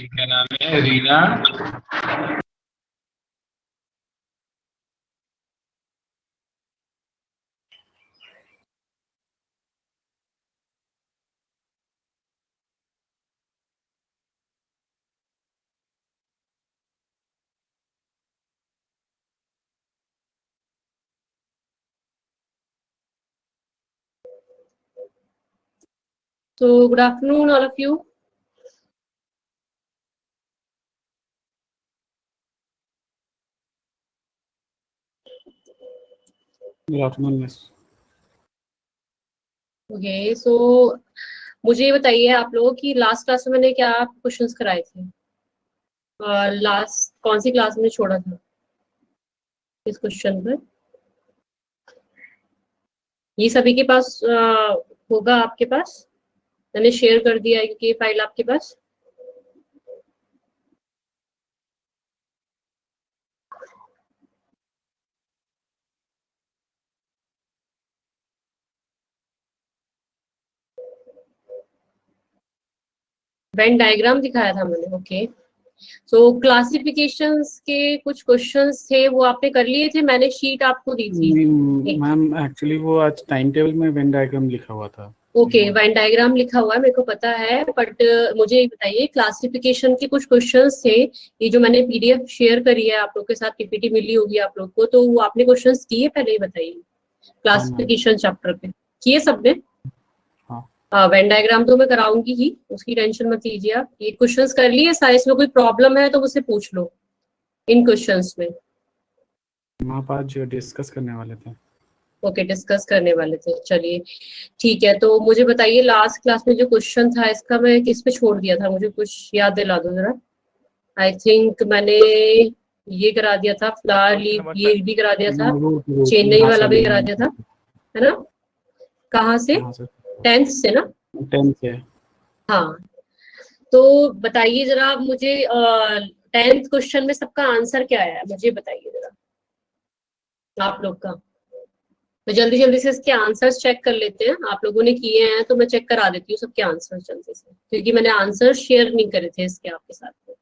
क्या नाम है, Reena. So good afternoon, all of you. Good afternoon, miss. Okay, so मुझे ये बताइए आप लोग कि लास्ट क्लास में मैंने क्या क्वेश्चंस कराए थे? लास्ट कौन सी क्लास में छोड़ा था इस क्वेश्चन पर? ये सभी के पास होगा आपके पास? मैंने शेयर कर दिया है कि फाइल आपके पास। वेन डायग्राम दिखाया था मैंने। ओके, सो क्लासिफिकेशंस के कुछ क्वेश्चंस थे, वो आपने कर लिए थे? मैंने शीट आपको दी थी। मैम एक्चुअली वो आज टाइम टेबल में वेन डायग्राम लिखा हुआ था। ओके, वेन डायग्राम लिखा हुआ है, मेरे को पता है, बट मुझे ये बताइए क्लासिफिकेशन के कुछ क्वेश्चंस थे, ये जो मैंने पीडीएफ शेयर करी है आप लोग के साथ, पीपीटी मिली होगी आप लोग को, तो वो आपने क्वेश्चंस किए? पहले ही बताइए। क्लासिफिकेशन चैप्टर पे किए सबने? वेन डायग्राम तो मैं कराऊंगी ही, उसकी टेंशन मत लीजिए आप। ये क्वेश्चंस कर लिए सारे, इसमें कोई प्रॉब्लम है तो मुझसे पूछ लो इन क्वेश्चंस में। आप आज डिस्कस करने वाले थे। ओके, डिस्कस करने वाले थे, चलिए ठीक है। तो मुझे बताइए लास्ट क्लास में जो क्वेश्चन था इसका मैं किस पे छोड़ दिया था, मुझे कुछ याद दिला दो जरा। आई थिंक मैंने ये करा दिया था, फ्लावर लीव ये भी करा दिया था, चेन्नई वाला भी करा दिया था, है ना? कहाँ से? 10th से ना? 10th से। हाँ, तो बताइए जरा मुझे 10th क्वेश्चन में सबका आंसर क्या है, मुझे बताइए जरा आप लोग का। तो जल्दी जल्दी से इसके आंसर्स चेक कर लेते हैं, आप लोगों ने किए हैं तो मैं चेक करा देती हूँ सबके आंसर्स जल्दी से, क्योंकि मैंने आंसर शेयर नहीं करे थे इसके आपके साथ में।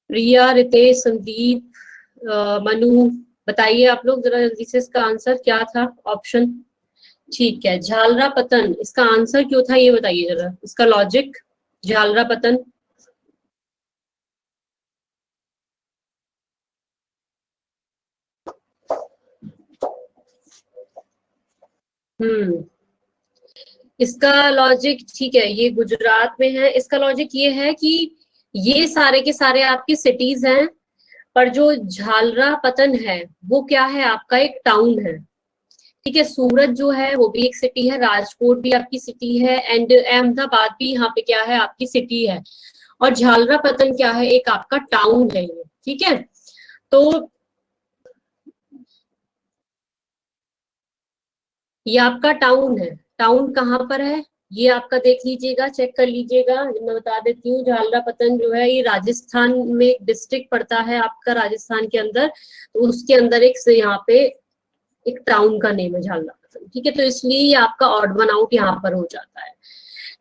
रिया, रितेश, संदीप, मनु, बताइए आप लोग जरा जल्दी से इसका आंसर क्या था ऑप्शन। ठीक है, झालरा पतन इसका आंसर क्यों था ये बताइए जरा, इसका लॉजिक। झालरा पतन, इसका लॉजिक ठीक है, ये गुजरात में है। इसका लॉजिक ये है कि ये सारे के सारे आपकी सिटीज हैं, पर जो झालरा पतन है वो क्या है, आपका एक टाउन है। ठीक है, सूरत जो है वो भी एक सिटी है, राजकोट भी आपकी सिटी है, एंड अहमदाबाद भी यहाँ पे क्या है, आपकी सिटी है। और झालरा पतन क्या है, एक आपका टाउन है ये। ठीक है, तो ये आपका टाउन है। टाउन कहाँ पर है ये आपका देख लीजिएगा, चेक कर लीजिएगा। मैं बता देती हूँ, झालरा पतन जो है ये राजस्थान में एक डिस्ट्रिक्ट पड़ता है आपका, राजस्थान के अंदर। तो उसके अंदर एक यहाँ पे एक टाउन का नेम है झालरा पतन। ठीक है, तो इसलिए ये आपका ऑड वन आउट यहाँ पर हो जाता है।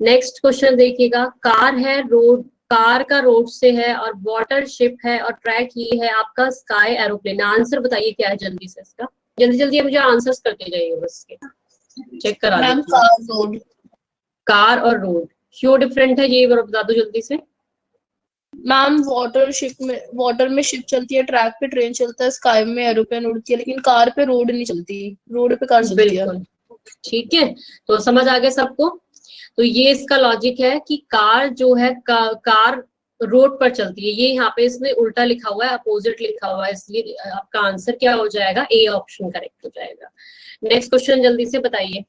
नेक्स्ट क्वेश्चन देखिएगा, कार है, रोड, कार का रोड से है, और वाटर शिप है, और ट्रैक ये है आपका स्काई एरोप्लेन। आंसर बताइए क्या है जल्दी से इसका, जल्दी जल्दी मुझे आंसर्स करते जाइए बस के, चेक करा दीजिए। कार और रोड क्यों डिफरेंट है ये बता दो जल्दी से। मैम वाटर में शिप चलती है, ट्रैक पे ट्रेन चलता है, स्काई में एरोप्लेन उड़ती है, लेकिन कार पे रोड नहीं चलती, रोड पे कार चलती है। बिल्कुल ठीक है, तो समझ आ गया सबको। तो ये इसका लॉजिक है कि कार जो है कार रोड पर चलती है। ये यहाँ पे इसमें उल्टा लिखा हुआ है, अपोजिट लिखा हुआ है, इसलिए आपका आंसर क्या हो जाएगा, ए ऑप्शन करेक्ट हो जाएगा। नेक्स्ट क्वेश्चन जल्दी से बताइए,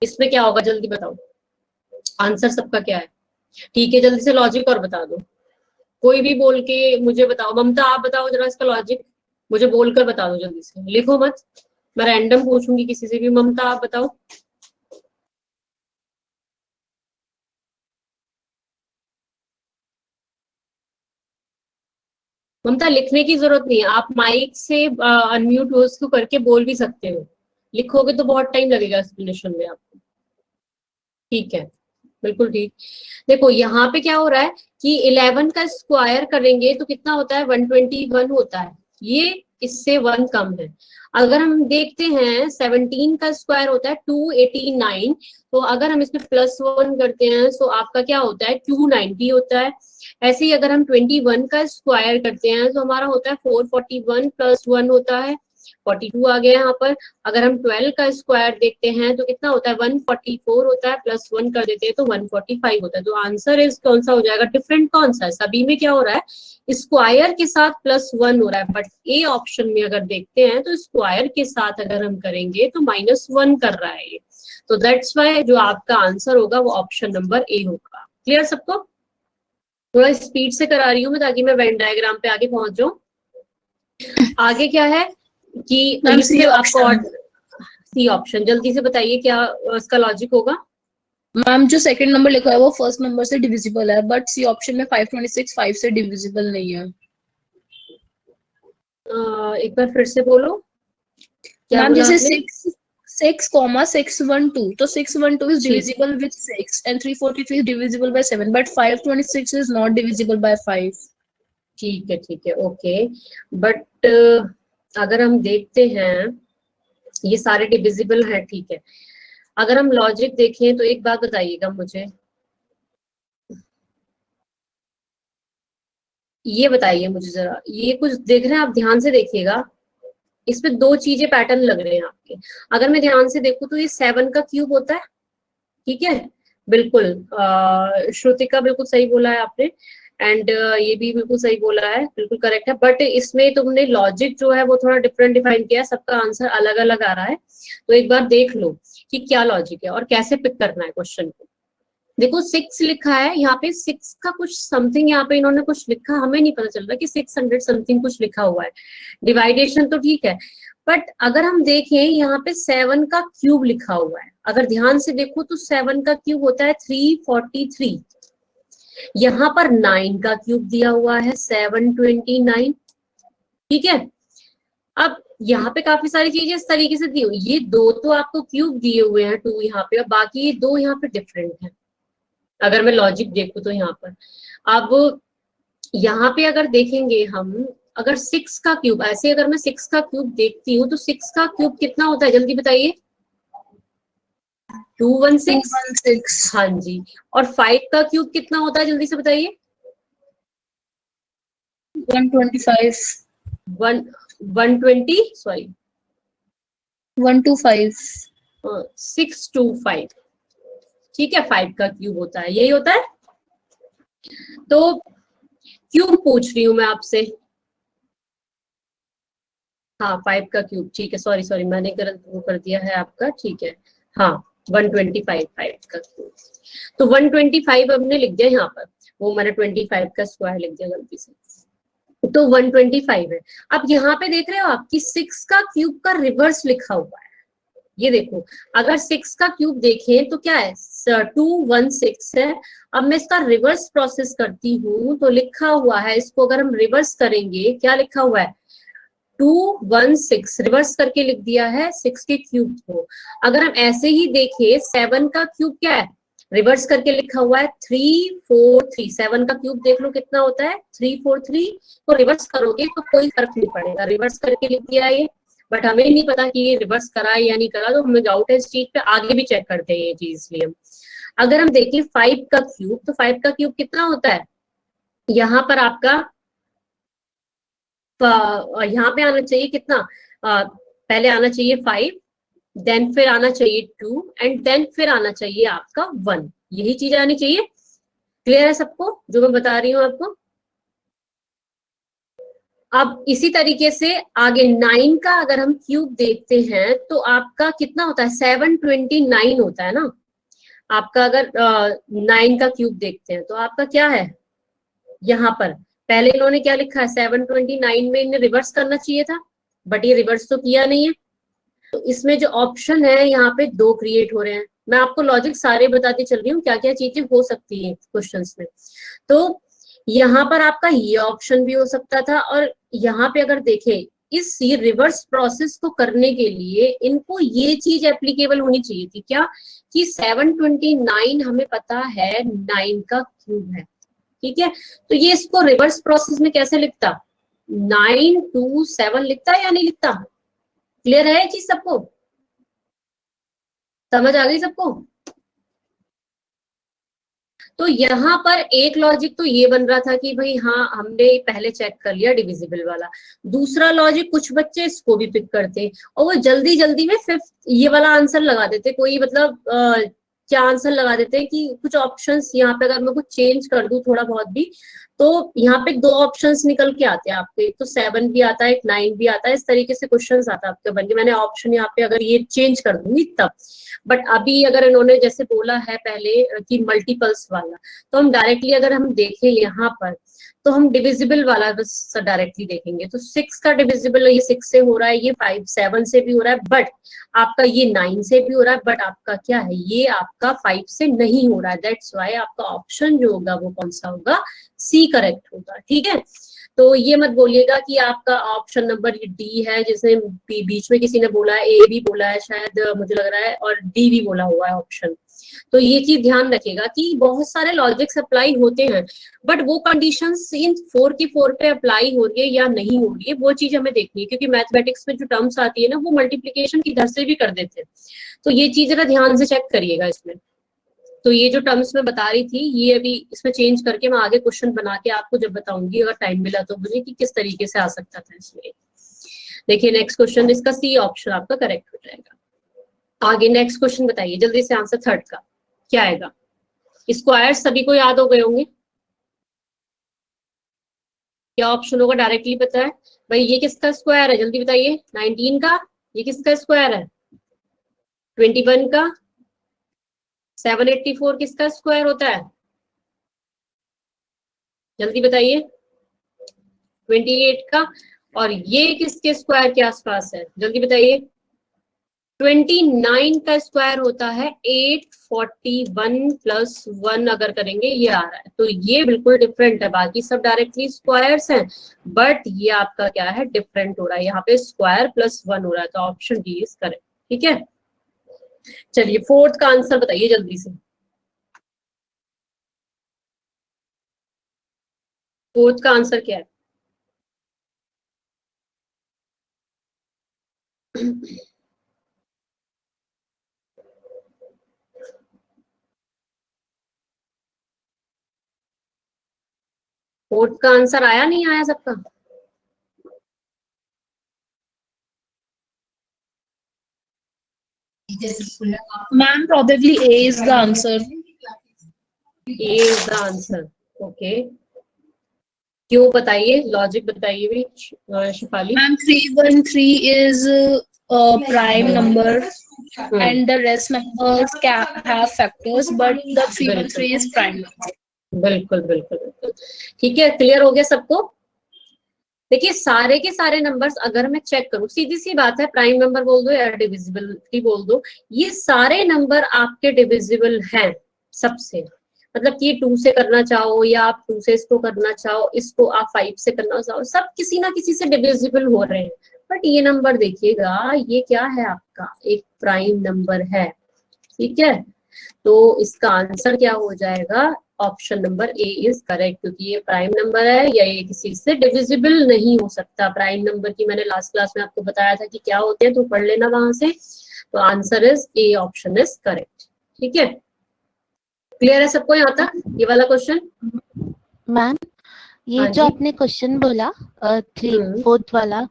इसमें क्या होगा जल्दी बताओ, आंसर सबका क्या है। ठीक है, जल्दी से लॉजिक और बता दो, कोई भी बोल के मुझे बताओ। ममता आप बताओ जरा इसका लॉजिक, मुझे बोलकर बता दो जल्दी से, लिखो मत, मैं रैंडम पूछूंगी किसी से भी। ममता आप बताओ। ममता लिखने की जरूरत नहीं है, आप माइक से अनम्यूट हो उसको करके बोल भी सकते हो। लिखोगे तो बहुत टाइम लगेगा एक्सप्लेनेशन में आपको। ठीक है, बिल्कुल ठीक। देखो यहाँ पे क्या हो रहा है कि 11 का स्क्वायर करेंगे तो कितना होता है, 121 होता है, ये इससे 1 कम है। अगर हम देखते हैं 17 का स्क्वायर होता है 289, तो अगर हम इसमें +1 करते हैं तो आपका क्या होता है 290 होता है। ऐसे ही अगर हम 21 का स्क्वायर करते हैं तो हमारा होता है 441 +1 होता है, 42 आ गया यहाँ पर। अगर हम 12 का स्क्वायर देखते हैं तो कितना होता है 144 होता है, +1 कर देते हैं तो 145 होता है। तो आंसर इज कौन सा हो जाएगा, डिफरेंट कौन सा है, सभी में क्या हो रहा है स्क्वायर के साथ +1 हो रहा है, बट ए ऑप्शन में अगर देखते हैं तो स्क्वायर के साथ अगर हम करेंगे तो -1 कर रहा है ये। तो दैट्स वाई जो आपका आंसर होगा वो ऑप्शन नंबर ए होगा। क्लियर सबको? थोड़ा स्पीड से करा रही हूँ मैं ताकि मैं वेन डायग्राम पे आगे पहुंच जाऊं। आगे क्या है कि मैम इसमें सी आपको ऑप्शन। सी ऑप्शन, जल्दी से बताइए क्या इसका लॉजिक होगा। मैम जो सेकंड नंबर लिखा है वो फर्स्ट नंबर से डिविजिबल है, बट सी ऑप्शन में 526 5 से डिविजिबल नहीं है। एक बार फिर से बोलो, क्या मैम बोला जैसे आपने? 6,612, तो 612 is ji divisible with 6 and 343 is divisible by 7, but 526 is not divisible by 5. ठीक है, ओके। बट अगर हम देखते हैं ये सारे डिविजिबल है, ठीक है। अगर हम लॉजिक देखें तो एक बात बताइएगा मुझे, ये बताइए मुझे जरा, ये कुछ देख रहे हैं आप, ध्यान से देखिएगा, इसमें दो चीजें पैटर्न लग रहे हैं आपके। अगर मैं ध्यान से देखूं तो ये 7 का क्यूब होता है, ठीक है, बिल्कुल। श्रुतिका बिल्कुल सही बोला है आपने, एंड ये भी बिल्कुल सही बोला है, बिल्कुल करेक्ट है। बट इसमें तुमने लॉजिक जो है वो थोड़ा डिफरेंट डिफाइन किया है, सबका आंसर अलग अलग आ रहा है। तो एक बार देख लो कि क्या लॉजिक है और कैसे पिक करना है क्वेश्चन को। देखो 6 लिखा है यहाँ पे, 6 का कुछ समथिंग यहाँ पे इन्होंने कुछ लिखा, हमें नहीं पता चल रहा कि 600 समथिंग कुछ लिखा हुआ है। डिवाइडेशन तो ठीक है, बट अगर हम देखें यहाँ पे 7 का क्यूब लिखा हुआ है, अगर ध्यान से देखो तो 7 का क्यूब होता है 343, यहाँ पर 9 का क्यूब दिया हुआ है 729, ठीक है। अब यहाँ पे काफी सारी चीजें इस तरीके से दी हुई, ये दो तो आपको क्यूब दिए हुए हैं 2 यहाँ पे, और बाकी ये दो यहाँ पे डिफरेंट है। अगर मैं लॉजिक देखूं तो यहाँ पर अब यहाँ पे अगर देखेंगे हम, अगर 6 का क्यूब, ऐसे अगर मैं 6 का क्यूब देखती हूँ तो 6 का क्यूब कितना होता है, जल्दी बताइए। 216। 216। हाँ जी। और 5 का क्यूब कितना होता है, जल्दी से बताइए। 125। 120, सॉरी 125। 625, ठीक है। 5 का क्यूब होता है, यही होता है। तो क्यूब पूछ रही हूँ मैं आपसे, हाँ 5 का क्यूब, ठीक है। सॉरी मैंने गलत वो कर दिया है आपका, ठीक है। हाँ 125 5 का क्यूब, तो 125 हमने लिख दिया यहाँ पर, वो मैंने 25 का स्क्वायर लिख दिया गलती से, तो 125 है। अब यहाँ पे देख रहे हो आप कि 6 का क्यूब का रिवर्स लिखा हुआ है, ये देखो। अगर 6 का क्यूब देखें तो क्या है, 216 है। अब मैं इसका रिवर्स प्रोसेस करती हूँ तो लिखा हुआ है, इसको अगर हम रिवर्स करेंगे, क्या लिखा हुआ है 216, रिवर्स करके लिख दिया है 6 के क्यूब को। अगर हम ऐसे ही देखें 7 का क्यूब क्या है, रिवर्स करके लिखा हुआ है 343, 7 का क्यूब देख लो कितना होता है 343, तो रिवर्स करोगे तो कोई फर्क नहीं पड़ेगा, रिवर्स करके लिख दिया ये। बट हमें नहीं पता कि ये रिवर्स करा या नहीं करा, तो हमें डाउट है इस चीज पे, आगे भी चेक करते हैं ये चीज। इसलिए हम अगर हम देखें 5 का क्यूब, तो 5 का क्यूब कितना होता है, यहाँ पर आपका यहाँ पे आना चाहिए कितना, पहले आना चाहिए 5, देन फिर आना चाहिए 2, एंड देन फिर आना चाहिए आपका 1, यही चीज आनी चाहिए। क्लियर है सबको जो मैं बता रही हूँ आपको? अब इसी तरीके से आगे 9 का अगर हम क्यूब देखते हैं तो आपका कितना होता है 729 होता है ना। आपका अगर 9 का क्यूब देखते हैं तो आपका क्या है, यहाँ पर पहले इन्होंने क्या लिखा है 729 में इन्हें रिवर्स करना चाहिए था, बट ये रिवर्स तो किया नहीं है। तो इसमें जो ऑप्शन है यहाँ पे दो क्रिएट हो रहे हैं। मैं आपको लॉजिक सारे बताती चल रही हूँ क्या क्या चीजें हो सकती है क्वेश्चंस में। तो यहाँ पर आपका ये ऑप्शन भी हो सकता था, और यहाँ पे अगर देखें इस रिवर्स प्रोसेस को करने के लिए इनको ये चीज एप्लीकेबल होनी चाहिए थी, क्या कि 729 हमें पता है 9 का क्यूब है, ठीक है। तो ये इसको रिवर्स प्रोसेस में कैसे लिखता, 9 2 7 लिखता है या नहीं लिखता? क्लियर है ये चीज सबको, समझ आ गई सबको? तो यहाँ पर एक लॉजिक तो ये बन रहा था कि भाई हाँ हमने पहले चेक कर लिया डिविजिबल वाला। दूसरा लॉजिक कुछ बच्चे इसको भी पिक करते और वो जल्दी जल्दी में फिफ्थ ये वाला आंसर लगा देते, कोई मतलब क्या आंसर लगा देते हैं कि कुछ ऑप्शंस यहाँ पे अगर मैं कुछ चेंज कर दूं थोड़ा बहुत भी, तो यहाँ पे 2 ऑप्शंस निकल के आते हैं आपके, एक तो 7 भी आता है, एक 9 भी आता है, इस तरीके से क्वेश्चंस आता है आपके बन के। मैंने ऑप्शन यहाँ पे अगर ये चेंज कर दूंगी तब, बट अभी अगर इन्होंने जैसे बोला है पहले कि मल्टीपल्स वाला, तो हम डायरेक्टली अगर हम देखें यहाँ पर तो हम डिविजिबल वाला बस डायरेक्टली देखेंगे। तो 6 का डिविजिबल ये 6 से हो रहा है, ये 5 7 से भी हो रहा है, बट आपका ये 9 से भी हो रहा है, बट आपका क्या है, ये आपका 5 से नहीं हो रहा है। दैट्स वाई आपका ऑप्शन जो होगा वो कौन सा होगा, सी करेक्ट होगा, ठीक है। तो ये मत बोलिएगा कि आपका ऑप्शन नंबर डी है, जिसने बीच में किसी ने बोला है, ए भी बोला है शायद मुझे लग रहा है, और डी भी बोला हुआ है ऑप्शन। तो ये चीज ध्यान रखिएगा कि बहुत सारे लॉजिक्स अप्लाई होते हैं, बट वो कंडीशंस इन 4 की 4 पे अप्लाई हो रही है या नहीं हो रही है वो चीज हमें देखनी है, क्योंकि मैथमेटिक्स में जो टर्म्स आती है ना वो मल्टीप्लीकेशन इधर से भी कर देते हैं। तो ये चीज जरा ध्यान से चेक करिएगा इसमें। तो ये जो टर्म्स में बता रही थी ये अभी इसमें चेंज करके मैं आगे क्वेश्चन बना के आपको जब बताऊंगी, अगर टाइम मिला तो मुझे, कि किस तरीके से आ सकता था इसमें। देखिए नेक्स्ट क्वेश्चन, इसका सी ऑप्शन आपका करेक्ट हो जाएगा। आगे नेक्स्ट क्वेश्चन बताइए जल्दी से, आंसर थर्ड का क्या आएगा। स्क्वायर सभी को याद हो गए होंगे, क्या ऑप्शन होगा डायरेक्टली पता है भाई, ये किसका स्क्वायर है जल्दी बताइए, 19 का, ये किसका स्क्वायर है 21 का, 784 किसका स्क्वायर होता है जल्दी बताइए, 28 का, और ये किसके स्क्वायर के आसपास है जल्दी बताइए, 29 का स्क्वायर होता है 841 प्लस 1 अगर करेंगे ये आ रहा है। तो ये बिल्कुल डिफरेंट है, बाकी सब डायरेक्टली स्क्वायर्स हैं, बट ये आपका क्या है डिफरेंट हो रहा है, यहाँ पे स्क्वायर प्लस 1 हो रहा है, तो ऑप्शन डी इज करेक्ट, ठीक है। चलिए फोर्थ का आंसर बताइए जल्दी से, फोर्थ का आंसर क्या है फोर्थ का आंसर आया नहीं आया सबका, Ma'am, probably A is the answer. A is the answer, okay. क्यों बताइए, लॉजिक बताइए भी Shifali. Ma'am, 313 is a prime number and the rest numbers can have factors, but the 313 is prime number. बिल्कुल बिल्कुल बिल्कुल, ठीक है, क्लियर हो गया सबको। देखिए सारे के सारे नंबर्स अगर मैं चेक करूं, सीधी सी बात है, प्राइम नंबर बोल दो या डिविजिबिलिटी बोल दो, ये सारे नंबर आपके डिविजिबल हैं सबसे, मतलब कि 2 से करना चाहो या आप 2 से इसको करना चाहो, इसको आप 5 से करना चाहो, सब किसी ना किसी से डिविजिबल हो रहे हैं। बट ये नंबर देखिएगा, ये क्या है आपका एक प्राइम नंबर है, ठीक है। तो इसका आंसर क्या हो जाएगा, option number A is correct, क्योंकि ये प्राइम नंबर है या ये किसी से डिविजिबल नहीं हो सकता। प्राइम नंबर की मैंने लास्ट क्लास में आपको बताया था कि क्या होते हैं, तो पढ़ लेना वहां से। तो answer is a, option is correct, ठीक है। क्लियर है सबको यहाँ तक ये वाला क्वेश्चन? मैम ये हाँ जो जी। आपने क्वेश्चन बोला फोर्थ वाला,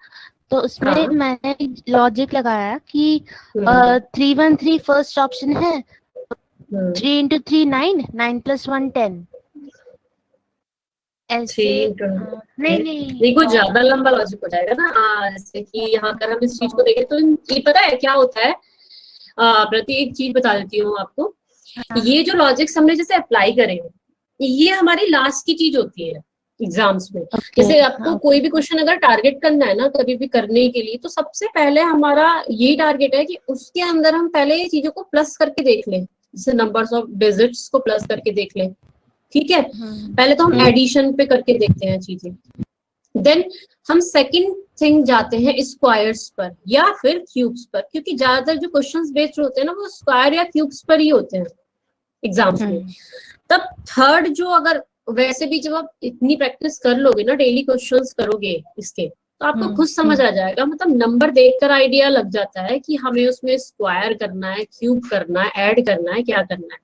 तो उसमें हाँ। मैंने लॉजिक लगाया कि 313 फर्स्ट ऑप्शन है, 3 into 3 9, 9 plus 1 10, ऐसे 3 नहीं नहीं कुछ ज्यादा लंबा लॉजिक हो जाएगा ना, जैसे कि यहाँ अगर हम इस चीज को देखें तो ये पता है क्या होता है, प्रति एक चीज बता देती हूँ आपको। ये जो लॉजिक्स हमने जैसे अप्लाई करे ये हमारी लास्ट की चीज होती है एग्जाम्स में। जैसे आपको कोई भी क्वेश्चन अगर टारगेट करना है ना कभी भी करने के लिए, तो सबसे पहले हमारा यही टारगेट है कि उसके अंदर हम पहले ये चीजों को प्लस करके देख लें, जैसे नंबर्स ऑफ डिजिट्स को प्लस करके देख लें, ठीक है। पहले तो हम एडिशन पे करके देखते हैं चीजें, देन हम सेकंड थिंग जाते हैं स्क्वायर्स पर या फिर क्यूब्स पर, क्योंकि ज्यादातर जो क्वेश्चंस बेस्ड होते हैं ना वो स्क्वायर या क्यूब्स पर ही होते हैं एग्जाम्स में। तब थर्ड जो, अगर वैसे भी जब आप इतनी प्रैक्टिस कर लोगे ना, डेली क्वेश्चंस करोगे इसके, तो आपको खुद समझ आ जाएगा, मतलब नंबर देखकर आइडिया लग जाता है कि हमें उसमें स्क्वायर करना है, क्यूब करना है, ऐड करना है, क्या करना है।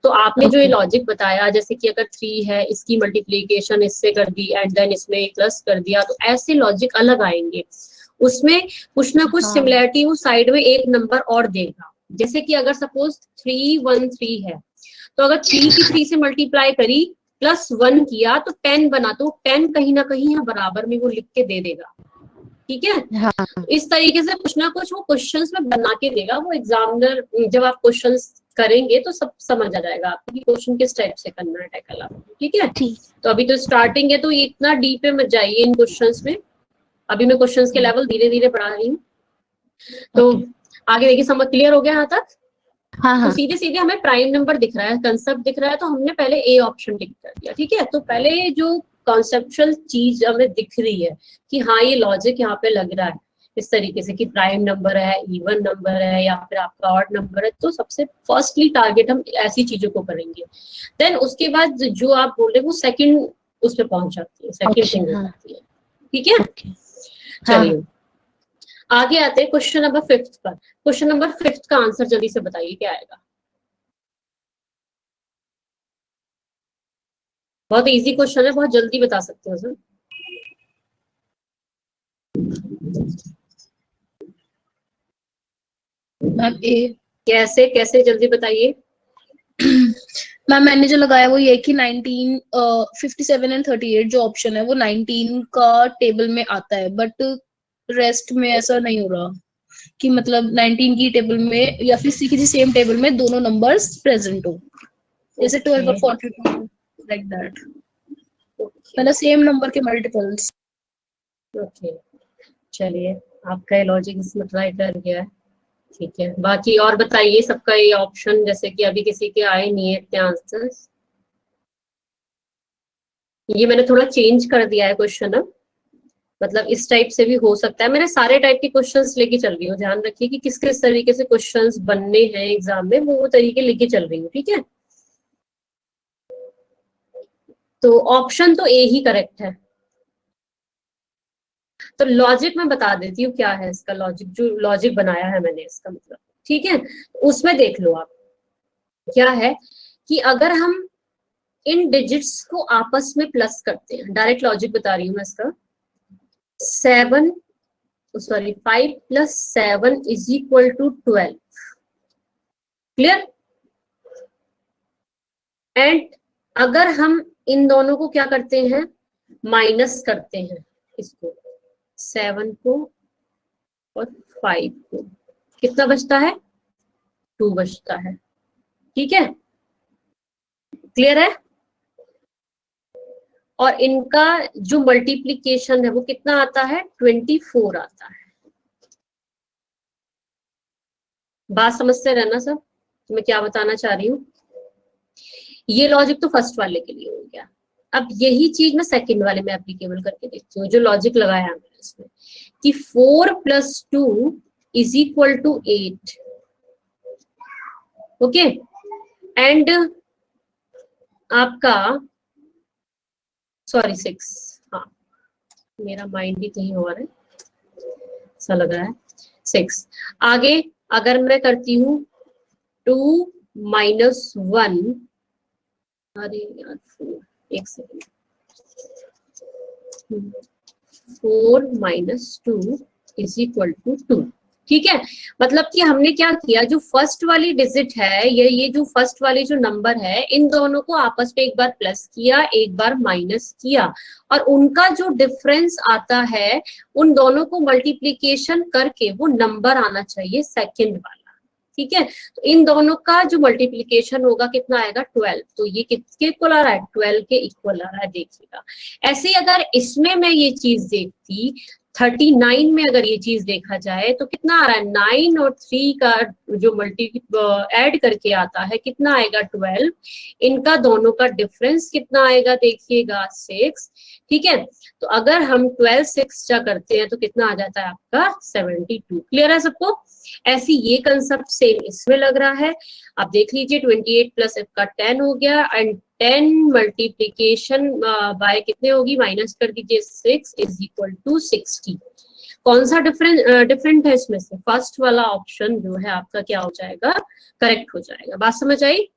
तो आपने जो ये लॉजिक बताया, जैसे कि अगर 3 है, इसकी मल्टीप्लीकेशन इससे कर दी एंड देन इसमें प्लस कर दिया, तो ऐसे लॉजिक अलग आएंगे। उसमें कुछ ना कुछ सिमिलैरिटी वो साइड में एक नंबर और देगा। जैसे कि अगर सपोज 313 है, तो अगर 3 की 3 से मल्टीप्लाई करी प्लस 1 किया तो 10 बना, तो 10 कहीं ना कहीं यहाँ बराबर में वो लिख के दे देगा। ठीक है, हाँ। इस तरीके से कुछ ना कुछ वो क्वेश्चंस में बना के देगा। वो एग्जामिनर जब आप क्वेश्चंस करेंगे तो सब समझ आ जाएगा आपको कि क्वेश्चन किस टाइप से करना है, टैकल आपको। ठीक है, तो अभी तो स्टार्टिंग है, तो इतना डीप में मत जाइए इन क्वेश्चंस में। अभी मैं क्वेश्चंस के लेवल धीरे धीरे बढ़ा रही हूँ। तो आगे देखिए, समझ क्लियर हो गया यहाँ तक? हाँ, तो सीधे सीधे हमें प्राइम नंबर दिख रहा है, कंसेप्ट दिख रहा है, तो हमने पहले ए ऑप्शन टिक कर दिया। ठीक है, तो पहले जो कॉन्सेप्चुअल चीज हमें दिख रही है कि हाँ ये लॉजिक यहाँ पे लग रहा है इस तरीके से कि प्राइम नंबर है, इवन नंबर है, या फिर आपका ऑड नंबर है, तो सबसे फर्स्टली टारगेट हम ऐसी चीजों को करेंगे। देन उसके बाद जो आप बोल रहे हैं वो सेकंड उस पर पहुंच जाती है, सेकंड थिंग हो जाती है। ठीक है, चलिए आगे आते हैं क्वेश्चन नंबर 5 पर। क्वेश्चन नंबर 5 का आंसर जल्दी से बताइए क्या आएगा। बहुत इजी क्वेश्चन है, बहुत जल्दी बता सकते हो सर। मैम ए। कैसे कैसे जल्दी बताइए। मैम मैंने जो लगाया वो ये कि 19, 57 एंड 38 जो ऑप्शन है वो 19 का टेबल में आता है, बट रेस्ट में ऐसा नहीं हो रहा कि मतलब 19 की टेबल में या फिर किसी सेम टेबल में दोनों नंबर्स प्रेजेंट हो, जैसे 12 और 42 लाइक दैट, मतलब सेम नंबर के मल्टीपल्स। ओके, चलिए आपका ये लॉजिक इसमें ट्राई कर गया है। ठीक है, बाकी और बताइए सबका ये ऑप्शन, जैसे कि अभी किसी के आए नहीं है इतने आंसर्स। ये मैंने थोड़ा चेंज कर दिया है क्वेश्चन, अब मतलब इस टाइप से भी हो सकता है। मैंने सारे टाइप के क्वेश्चंस लेके चल रही हूँ, ध्यान रखिए कि किस किस तरीके से क्वेश्चंस बनने हैं एग्जाम में, वो तरीके लेके चल रही हूँ। ठीक है, तो ऑप्शन तो ए ही करेक्ट है। तो लॉजिक मैं बता देती हूँ क्या है इसका लॉजिक, जो लॉजिक बनाया है मैंने इसका मतलब। ठीक है, उसमें देख लो आप क्या है कि अगर हम इन डिजिट्स को आपस में प्लस करते हैं, डायरेक्ट लॉजिक बता रही हूँ मैं इसका। 5 + 7 = 12। क्लियर? एंड अगर हम इन दोनों को क्या करते हैं, माइनस करते हैं, इसको 7 को और 5 को, कितना बचता है? 2 बचता है। ठीक है, क्लियर है? और इनका जो मल्टीप्लीकेशन है वो कितना आता है? 24 आता है। बात समझते रहना सब, तो मैं क्या बताना चाह रही हूँ। ये लॉजिक तो फर्स्ट वाले के लिए हो गया। अब यही चीज मैं सेकंड वाले में एप्लीकेबल करके देखती हूँ, जो लॉजिक लगाया है मैंने इसमें कि 4 + 2 = 8। ओके, एंड आपका 6, हाँ मेरा माइंड भी कहीं और है, ऐसा लग रहा है। 6 आगे अगर मैं करती हूँ 2 - 1, अरे यार 4, एक सेकेंड, 4 - 2 = 2। ठीक है, मतलब कि हमने क्या किया, जो फर्स्ट वाली डिजिट है, ये जो फर्स्ट वाली जो नंबर है, इन दोनों को आपस में एक बार प्लस किया, एक बार माइनस किया, और उनका जो डिफरेंस आता है उन दोनों को मल्टीप्लीकेशन करके वो नंबर आना चाहिए सेकंड वाला। ठीक है, तो इन दोनों का जो मल्टीप्लीकेशन होगा कितना आएगा? 12। तो ये किसके इक्वल आ रहा है? 12 के इक्वल आ रहा है, देखिएगा। ऐसे अगर इसमें मैं ये चीज देखती 39 में अगर ये चीज देखा जाए तो कितना आ रहा है, 9 और 3 का जो ऐड करके आता है कितना आएगा 12, इनका दोनों का डिफरेंस कितना आएगा देखिएगा 6, ठीक है। तो अगर हम 12 6 जा करते हैं तो कितना आ जाता है आपका 72। क्लियर है सबको? ऐसी ये कंसेप्ट सेम इसमें लग रहा है। आप देख लीजिए 28 प्लस f का 10 हो गया एंड 10 मल्टीप्लीकेशन बाय कितने होगी, माइनस कर दीजिए 6 इज इक्वल टू 60। कौन सा डिफरेंट है इसमें से? फर्स्ट वाला ऑप्शन जो है आपका क्या हो जाएगा, करेक्ट हो जाएगा। बात समझ आई?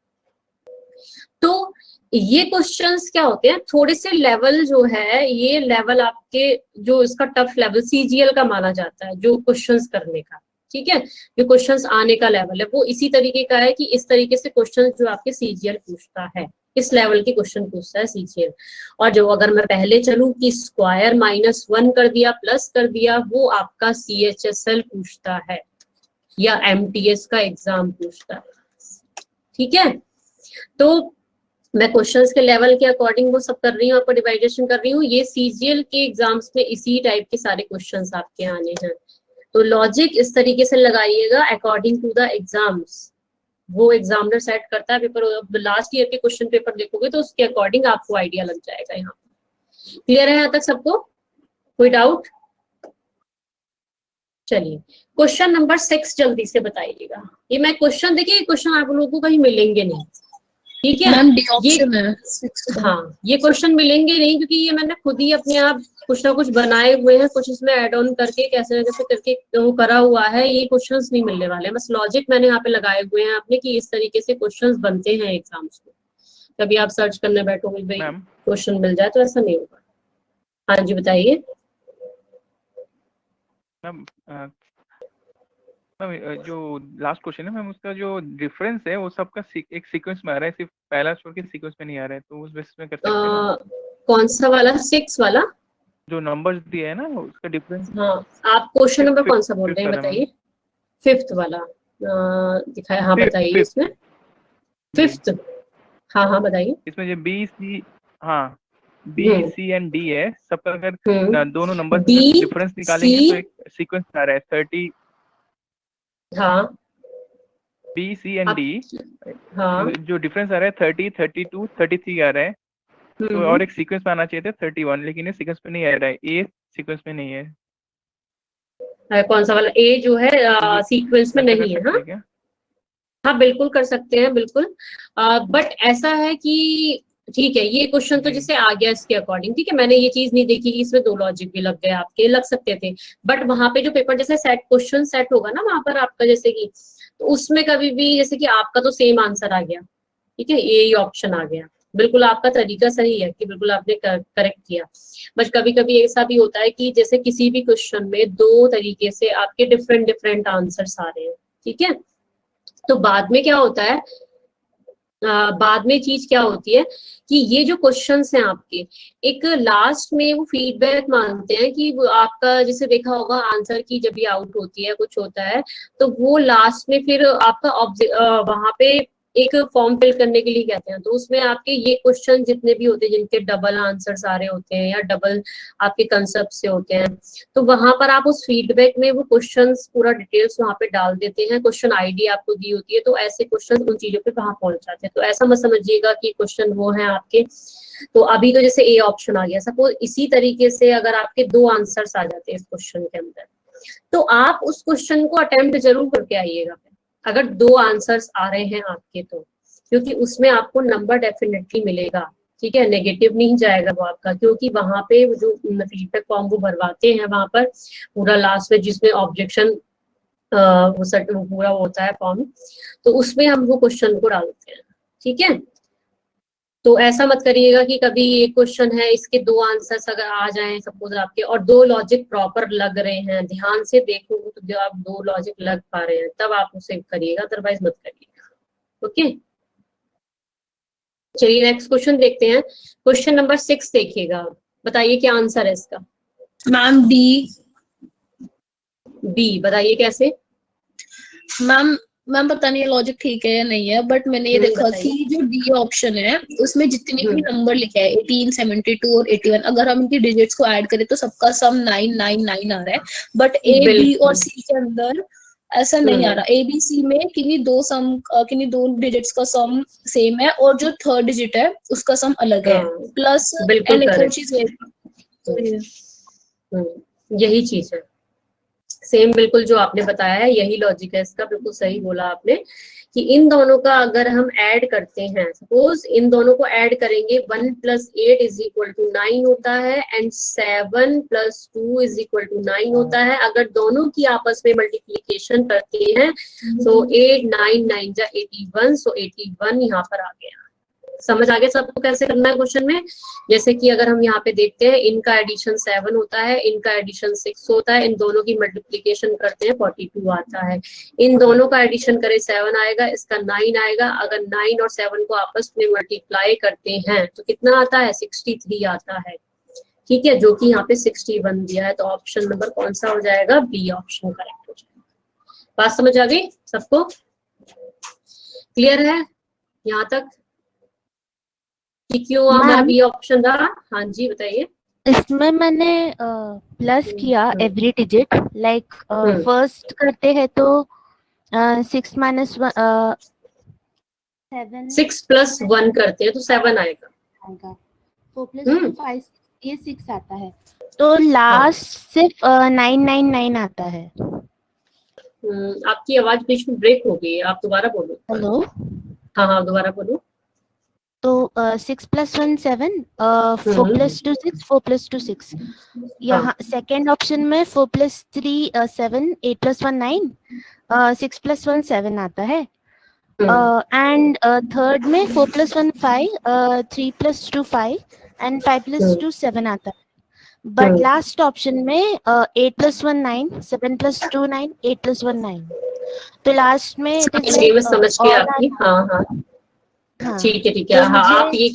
तो ये क्वेश्चंस क्या होते हैं, थोड़े से लेवल जो है, ये लेवल आपके जो इसका टफ लेवल सीजीएल का माना जाता है, जो क्वेश्चंस करने का, ठीक है, जो क्वेश्चंस आने का लेवल है वो इसी तरीके का है कि इस तरीके से क्वेश्चंस जो आपके सीजीएल पूछता है, इस लेवल के क्वेश्चन पूछता है सीजीएल। और जो अगर मैं पहले चलूं कि स्क्वायर -1 कर दिया प्लस कर दिया, वो आपका सीएचएसएल पूछता है या एमटीएस का एग्जाम पूछता है, ठीक है। तो मैं क्वेश्चंस के लेवल के अकॉर्डिंग वो सब कर रही हूँ, आपको डिवाइडेशन कर रही हूँ। ये सीजीएल के एग्जाम्स में इसी टाइप के सारे क्वेश्चंस आपके आने हैं। तो लॉजिक इस तरीके से लगाइएगा अकॉर्डिंग टू द एग्जाम्स। वो एग्जामिनर सेट करता है पेपर, लास्ट ईयर के क्वेश्चन पेपर देखोगे तो उसके अकॉर्डिंग आपको आइडिया लग जाएगा। यहाँ क्लियर है यहाँ तक सबको? कोई डाउट? चलिए क्वेश्चन नंबर 6 जल्दी से बताइएगा। ये मैं क्वेश्चन, देखिए क्वेश्चन आप लोगों को कहीं मिलेंगे नहीं, ठीक है। मैम डी ऑप्शन है। हाँ, ये क्वेश्चन मिलेंगे नहीं क्योंकि ये मैंने खुद ही अपने आप कुछ ना कुछ बनाए हुए हैं, कुछ इसमें ऐड ऑन करके कैसे कैसे करके वो करा हुआ है। ये क्वेश्चंस नहीं मिलने वाले हैं, बस लॉजिक मैंने यहाँ पे लगाए हुए हैं आपने कि इस तरीके से क्वेश्चंस बनते हैं एग्जाम्स में। कभी आप सर्च करने बैठोगे भाई क्वेश्चन मिल जाए, तो ऐसा नहीं होगा। हाँ जी बताइए मैम। जो लास्ट क्वेश्चन है मैम, उसका जो डिफरेंस है वो सबका एक सीक्वेंस में आ रहा है, सिर्फ पहला छोड़ के सीक्वेंस में नहीं आ रहा है, तो उस बेसिस में कर सकते हैं। कौन सा वाला? 6 वाला जो नंबर्स दिए है ना उसका डिफरेंस। हाँ, आप क्वेश्चन नंबर कौन सा बोल रहे हैं बताइए? 5th वाला दिखाया, हाँ बताइए इसमें 5th। हाँ हाँ बताइए। इसमें जो बी सी, हाँ बी सी एंड डी है, सबका अगर दोनों नंबर डिफरेंस निकालेंगे तो एक सीक्वेंस आ रहा है 30। हाँ बी सी एंड डी, हाँ जो डिफरेंस आ रहा है 30, 32, 33 आ रहा है। तो और एक सीक्वेंस में आना चाहिए था 31, लेकिन ये सीक्वेंस में नहीं आ रहा है, ए सीक्वेंस में नहीं है। कौन सा वाला? ए जो है सीक्वेंस में नहीं है। हाँ हाँ बिल्कुल कर सकते हैं, बिल्कुल। बट ऐसा है कि ठीक है, ये क्वेश्चन तो जैसे आ गया इसके अकॉर्डिंग, ठीक है। मैंने ये चीज नहीं देखी कि इसमें 2 लॉजिक भी लग गए, आपके लग सकते थे, बट वहां पे जो पेपर जैसे सेट क्वेश्चन सेट होगा ना वहां पर आपका, जैसे कि तो उसमें कभी भी जैसे कि आपका तो सेम आंसर आ गया, ठीक है, ये ऑप्शन आ गया, बिल्कुल आपका तरीका सही है कि बिल्कुल आपने करेक्ट किया। बट कभी कभी ऐसा भी होता है कि जैसे किसी भी क्वेश्चन में 2 तरीके से आपके डिफरेंट आंसर्स आ रहे हैं, ठीक है। तो बाद में क्या होता है, बाद में चीज क्या होती है कि ये जो क्वेश्चंस हैं आपके, एक लास्ट में वो फीडबैक मांगते हैं कि वो आपका, जैसे देखा होगा आंसर की जब भी आउट होती है कुछ होता है, तो वो लास्ट में फिर आपका वहां पे एक फॉर्म फिल करने के लिए कहते हैं। तो उसमें आपके ये क्वेश्चन जितने भी होते हैं जिनके डबल आंसर्स आ रहे होते हैं या डबल आपके कंसेप्ट से होते हैं, तो वहां पर आप उस फीडबैक में वो क्वेश्चंस पूरा डिटेल्स वहां पे डाल देते हैं, क्वेश्चन आईडी आपको दी होती है, तो ऐसे क्वेश्चन उन चीजों पे वहां पहुंच जाते हैं। तो ऐसा मत समझिएगा कि क्वेश्चन वो है आपके। तो अभी तो जैसे ए ऑप्शन आ गया, सपोज इसी तरीके से अगर आपके 2 आंसर्स आ जाते हैं इस क्वेश्चन के अंदर, तो आप उस क्वेश्चन को अटेम्प्ट जरूर करके आइएगा अगर 2 आंसर्स आ रहे हैं आपके, तो क्योंकि उसमें आपको नंबर डेफिनेटली मिलेगा, ठीक है, नेगेटिव नहीं जाएगा वो आपका, क्योंकि वहां पे जो फीडबैक फॉर्म वो भरवाते हैं वहां पर पूरा लास्ट में जिसमें ऑब्जेक्शन वो पूरा होता है फॉर्म, तो उसमें हम वो क्वेश्चन को डालते हैं, ठीक है। तो ऐसा मत करिएगा कि कभी ये क्वेश्चन है इसके 2 आंसर्स अगर आ जाएं सपोज आपके और 2 लॉजिक प्रॉपर लग रहे हैं, ध्यान से देखोगे तो जब आप 2 लॉजिक लग पा रहे हैं तब आप उसे करिएगा, अदरवाइज मत करिएगा। ओके चलिए नेक्स्ट क्वेश्चन देखते हैं। क्वेश्चन नंबर 6 देखिएगा, बताइए क्या आंसर है इसका? Ma'am D. बी, बताइए कैसे? मैम मैम पता नहीं लॉजिक ठीक है या नहीं है, बट मैंने ये देखा बताइए। कि जो डी ऑप्शन है उसमें जितने भी नंबर लिखे हैं 18, 72 और 81, अगर हम इनकी डिजिट्स को ऐड करें तो सबका सम 999 आ रहा है। बट ए बी और बिल्कुल। सी के अंदर ऐसा नहीं आ रहा। ए बी सी में किन्हीं दो डिजिट्स का सम सेम है और जो थर्ड डिजिट है उसका सम अलग है। हाँ, प्लस बिल्कुल एंड एक और करेक्ट। चीज ये यही चीज है, सेम बिल्कुल जो आपने बताया है यही लॉजिक है इसका, बिल्कुल सही बोला आपने कि इन दोनों का अगर हम ऐड करते हैं, सपोज इन दोनों को ऐड करेंगे 1 + 8 = 9 होता है एंड 7 + 2 = 9 होता है। अगर दोनों की आपस में मल्टीप्लीकेशन करते हैं तो 8 9 9 जा 81, सो 81 यहाँ पर आ गया। समझ आ गया सबको कैसे करना है क्वेश्चन में। जैसे कि अगर हम यहाँ पे देखते हैं, इनका एडिशन 7 होता है, इनका एडिशन 6 होता है, इन दोनों की मल्टीप्लिकेशन करते हैं 42 आता है। इन दोनों का एडिशन करें 7 आएगा, इसका 9 आएगा। अगर 9 और 7 को आपस में मल्टीप्लाई करते हैं तो कितना आता है, 63 आता है। ठीक है, जो कि यहाँ पे 61 दिया है, तो ऑप्शन नंबर कौन सा हो जाएगा, बी ऑप्शन करेक्ट हो जाएगा। बात समझ आ गई सबको, क्लियर है यहाँ तक कि क्यों हमारा मैम बी ऑप्शन रहा। हाँ जी बताइए। इसमें मैंने प्लस किया एवरी डिजिट, लाइक फर्स्ट करते हैं तो 6 - 7 6 + 1 करते हैं तो 7 आएगा। आएगा, 4 + 2 5, ये 6 आता है। तो लास्ट सिर्फ 999 आता है। आपकी आवाज बीच में ब्रेक हो गई है, आप दोबारा बोलो। हेलो, हाँ हाँ दोबारा बोलो। तो 6 + 1 7, 4 + 2 6, 4 + 2 6। यहाँ सेकेंड ऑप्शन में 4 + 3 7, 8 + 1 9, 6 + 1 7 आता है। एंड थर्ड में 4 + 1 5, 3 + 2 5 एंड 5 + 2 7 आता है। बट लास्ट ऑप्शन में 8 + 1 9, 7 + 2 9, 8 + 1 9। तो लास्ट में इट इज ये मैं लाइक समझ गई ऑल आपकी। हाँ हाँ हाँ, ठीक है तो हाँ मुझे आप ये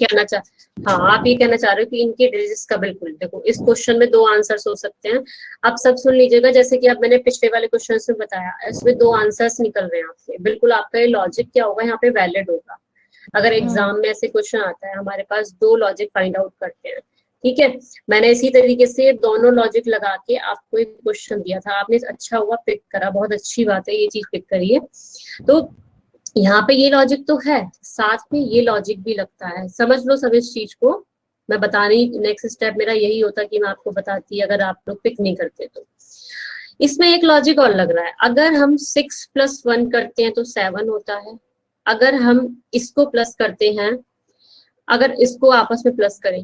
कहना चाह रहे हो कि इनके डिजिट्स का, बिल्कुल देखो इस क्वेश्चन में 2 आंसर्स हो सकते हैं। आप सब सुन लीजिएगा, जैसे कि अब मैंने पिछले वाले क्वेश्चन में बताया, इसमें 2 आंसर्स निकल रहे हैं आपके। बिल्कुल आपका ये लॉजिक क्या होगा यहाँ पे वैलिड होगा। अगर एग्जाम में ऐसे क्वेश्चन आता है, हमारे पास 2 लॉजिक फाइंड आउट करते हैं, ठीक है। मैंने इसी तरीके से दोनों लॉजिक लगा के आपको एक क्वेश्चन दिया था, आपने अच्छा हुआ पिक करा, बहुत अच्छी बात है, ये चीज पिक करिए। तो यहाँ पे ये लॉजिक तो है, साथ में ये लॉजिक भी लगता है, समझ लो सब इस चीज को। मैं बताने, नेक्स्ट स्टेप मेरा यही होता कि मैं आपको बताती अगर आप लोग पिक नहीं करते तो। इसमें एक लॉजिक और लग रहा है, अगर हम 6 + 1 करते हैं तो 7 होता है। अगर हम इसको प्लस करते हैं, अगर इसको आपस में प्लस करें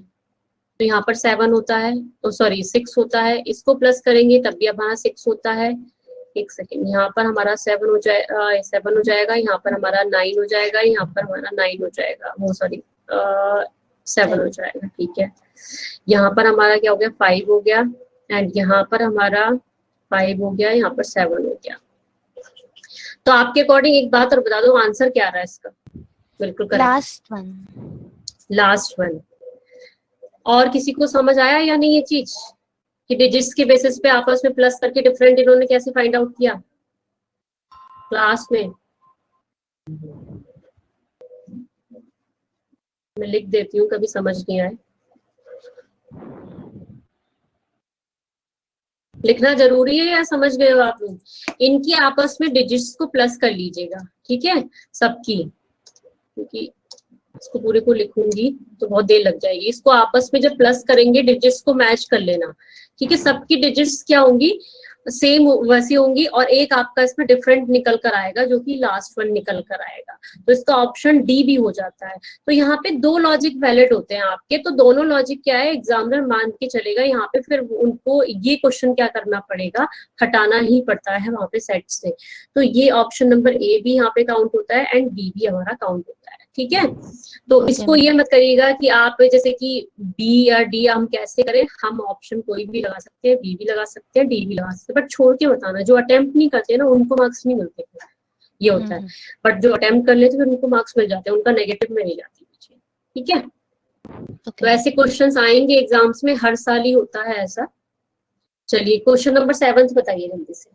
तो यहाँ पर 7 होता है, तो सॉरी 6 होता है। इसको प्लस करेंगे तब भी हमारा 6 होता है। एक सेकेंड, यहाँ पर हमारा 7 हो जाएगा, यहाँ पर हमारा 9 हो जाएगा, यहाँ पर हमारा 9 हो जाएगा, वो सॉरी 7 हो जाएगा, ठीक है। यहाँ पर हमारा क्या हो गया, 5 हो गया, एंड यहाँ पर हमारा 5 हो गया, यहाँ पर 7 हो गया। तो आपके अकॉर्डिंग एक बात और बता दो, आंसर क्या रहा है इसका, बिल्कुल करेक्ट, लास्ट वन। और किसी को समझ आया या नहीं ये चीज कि डिजिट्स के बेसिस पे आपस में प्लस करके डिफरेंट इन्होंने कैसे फाइंड आउट किया क्लास में। मैं लिख देती हूँ, कभी समझ नहीं आए। लिखना जरूरी है या समझ गए हो आप लोग। इनकी आपस में डिजिट्स को प्लस कर लीजिएगा, ठीक है सबकी, क्योंकि इसको पूरे को लिखूंगी तो बहुत देर लग जाएगी। इसको आपस में जब प्लस करेंगे डिजिट्स को मैच कर लेना, ठीक है। सबकी डिजिट्स क्या होंगी, सेम वैसी होंगी, और एक आपका इसमें डिफरेंट निकल कर आएगा जो कि लास्ट वन निकल कर आएगा, तो इसका ऑप्शन डी भी हो जाता है। तो यहाँ पे 2 लॉजिक वैलिड होते हैं आपके, तो दोनों लॉजिक क्या है एग्जामिनर मान के चलेगा। यहाँ पे फिर उनको ये क्वेश्चन क्या करना पड़ेगा, हटाना ही पड़ता है वहां पे सेट से। तो ये ऑप्शन नंबर ए भी यहाँ पे काउंट होता है एंड बी भी हमारा काउंट होता है, ठीक है। तो इसको ये मत करिएगा कि आप जैसे कि बी या डी हम कैसे करें, हम ऑप्शन कोई भी लगा सकते हैं, बी भी लगा सकते हैं, डी भी लगा सकते हैं, बट छोड़ के बताना, जो अटेम्प्ट नहीं करते ना उनको मार्क्स नहीं मिलते, ये होता है। बट जो अटेम्प्ट कर लेते हैं उनको मार्क्स मिल जाते हैं, उनका नेगेटिव में नहीं जाती पीछे, ठीक है। तो ऐसे क्वेश्चन आएंगे एग्जाम्स में, हर साल ही होता है ऐसा। चलिए क्वेश्चन नंबर 7 बताइए जल्दी से।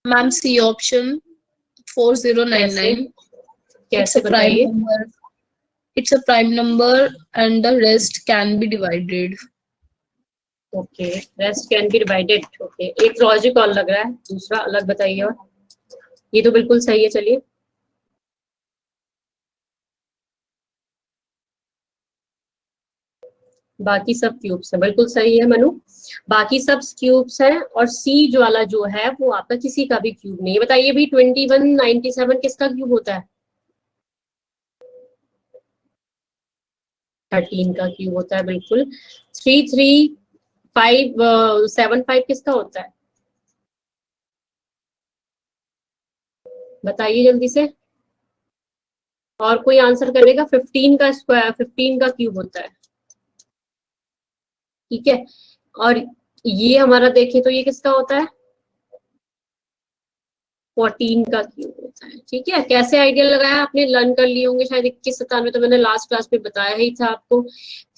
Ma'am C option 4099. It's कैसे a prime बताइए? number. It's a prime number and the rest can be divided. Okay, rest can be divided. Okay, एक लॉजिक और लग रहा है, दूसरा अलग बताइए। और ये तो बिल्कुल सही है, चलिए। बाकी सब क्यूब्स है, बिल्कुल सही है मनु, बाकी सब क्यूब्स हैं। और सी जो वाला जो है वो आपका किसी का भी क्यूब नहीं है। बताइए भी 2197 किसका क्यूब होता है? 13 का क्यूब होता है, बिल्कुल। 33575 किसका होता है? बताइए जल्दी से। और कोई आंसर करेगा? 15 का स्क्वायर, 15 का क्यूब होता है, ठीक है। और ये हमारा देखें तो ये किसका होता है? 14 का क्यूब होता है, ठीक है। कैसे आइडिया लगाया आपने? लर्न कर लिए होंगे शायद। 2197 तो मैंने लास्ट क्लास में बताया ही था आपको।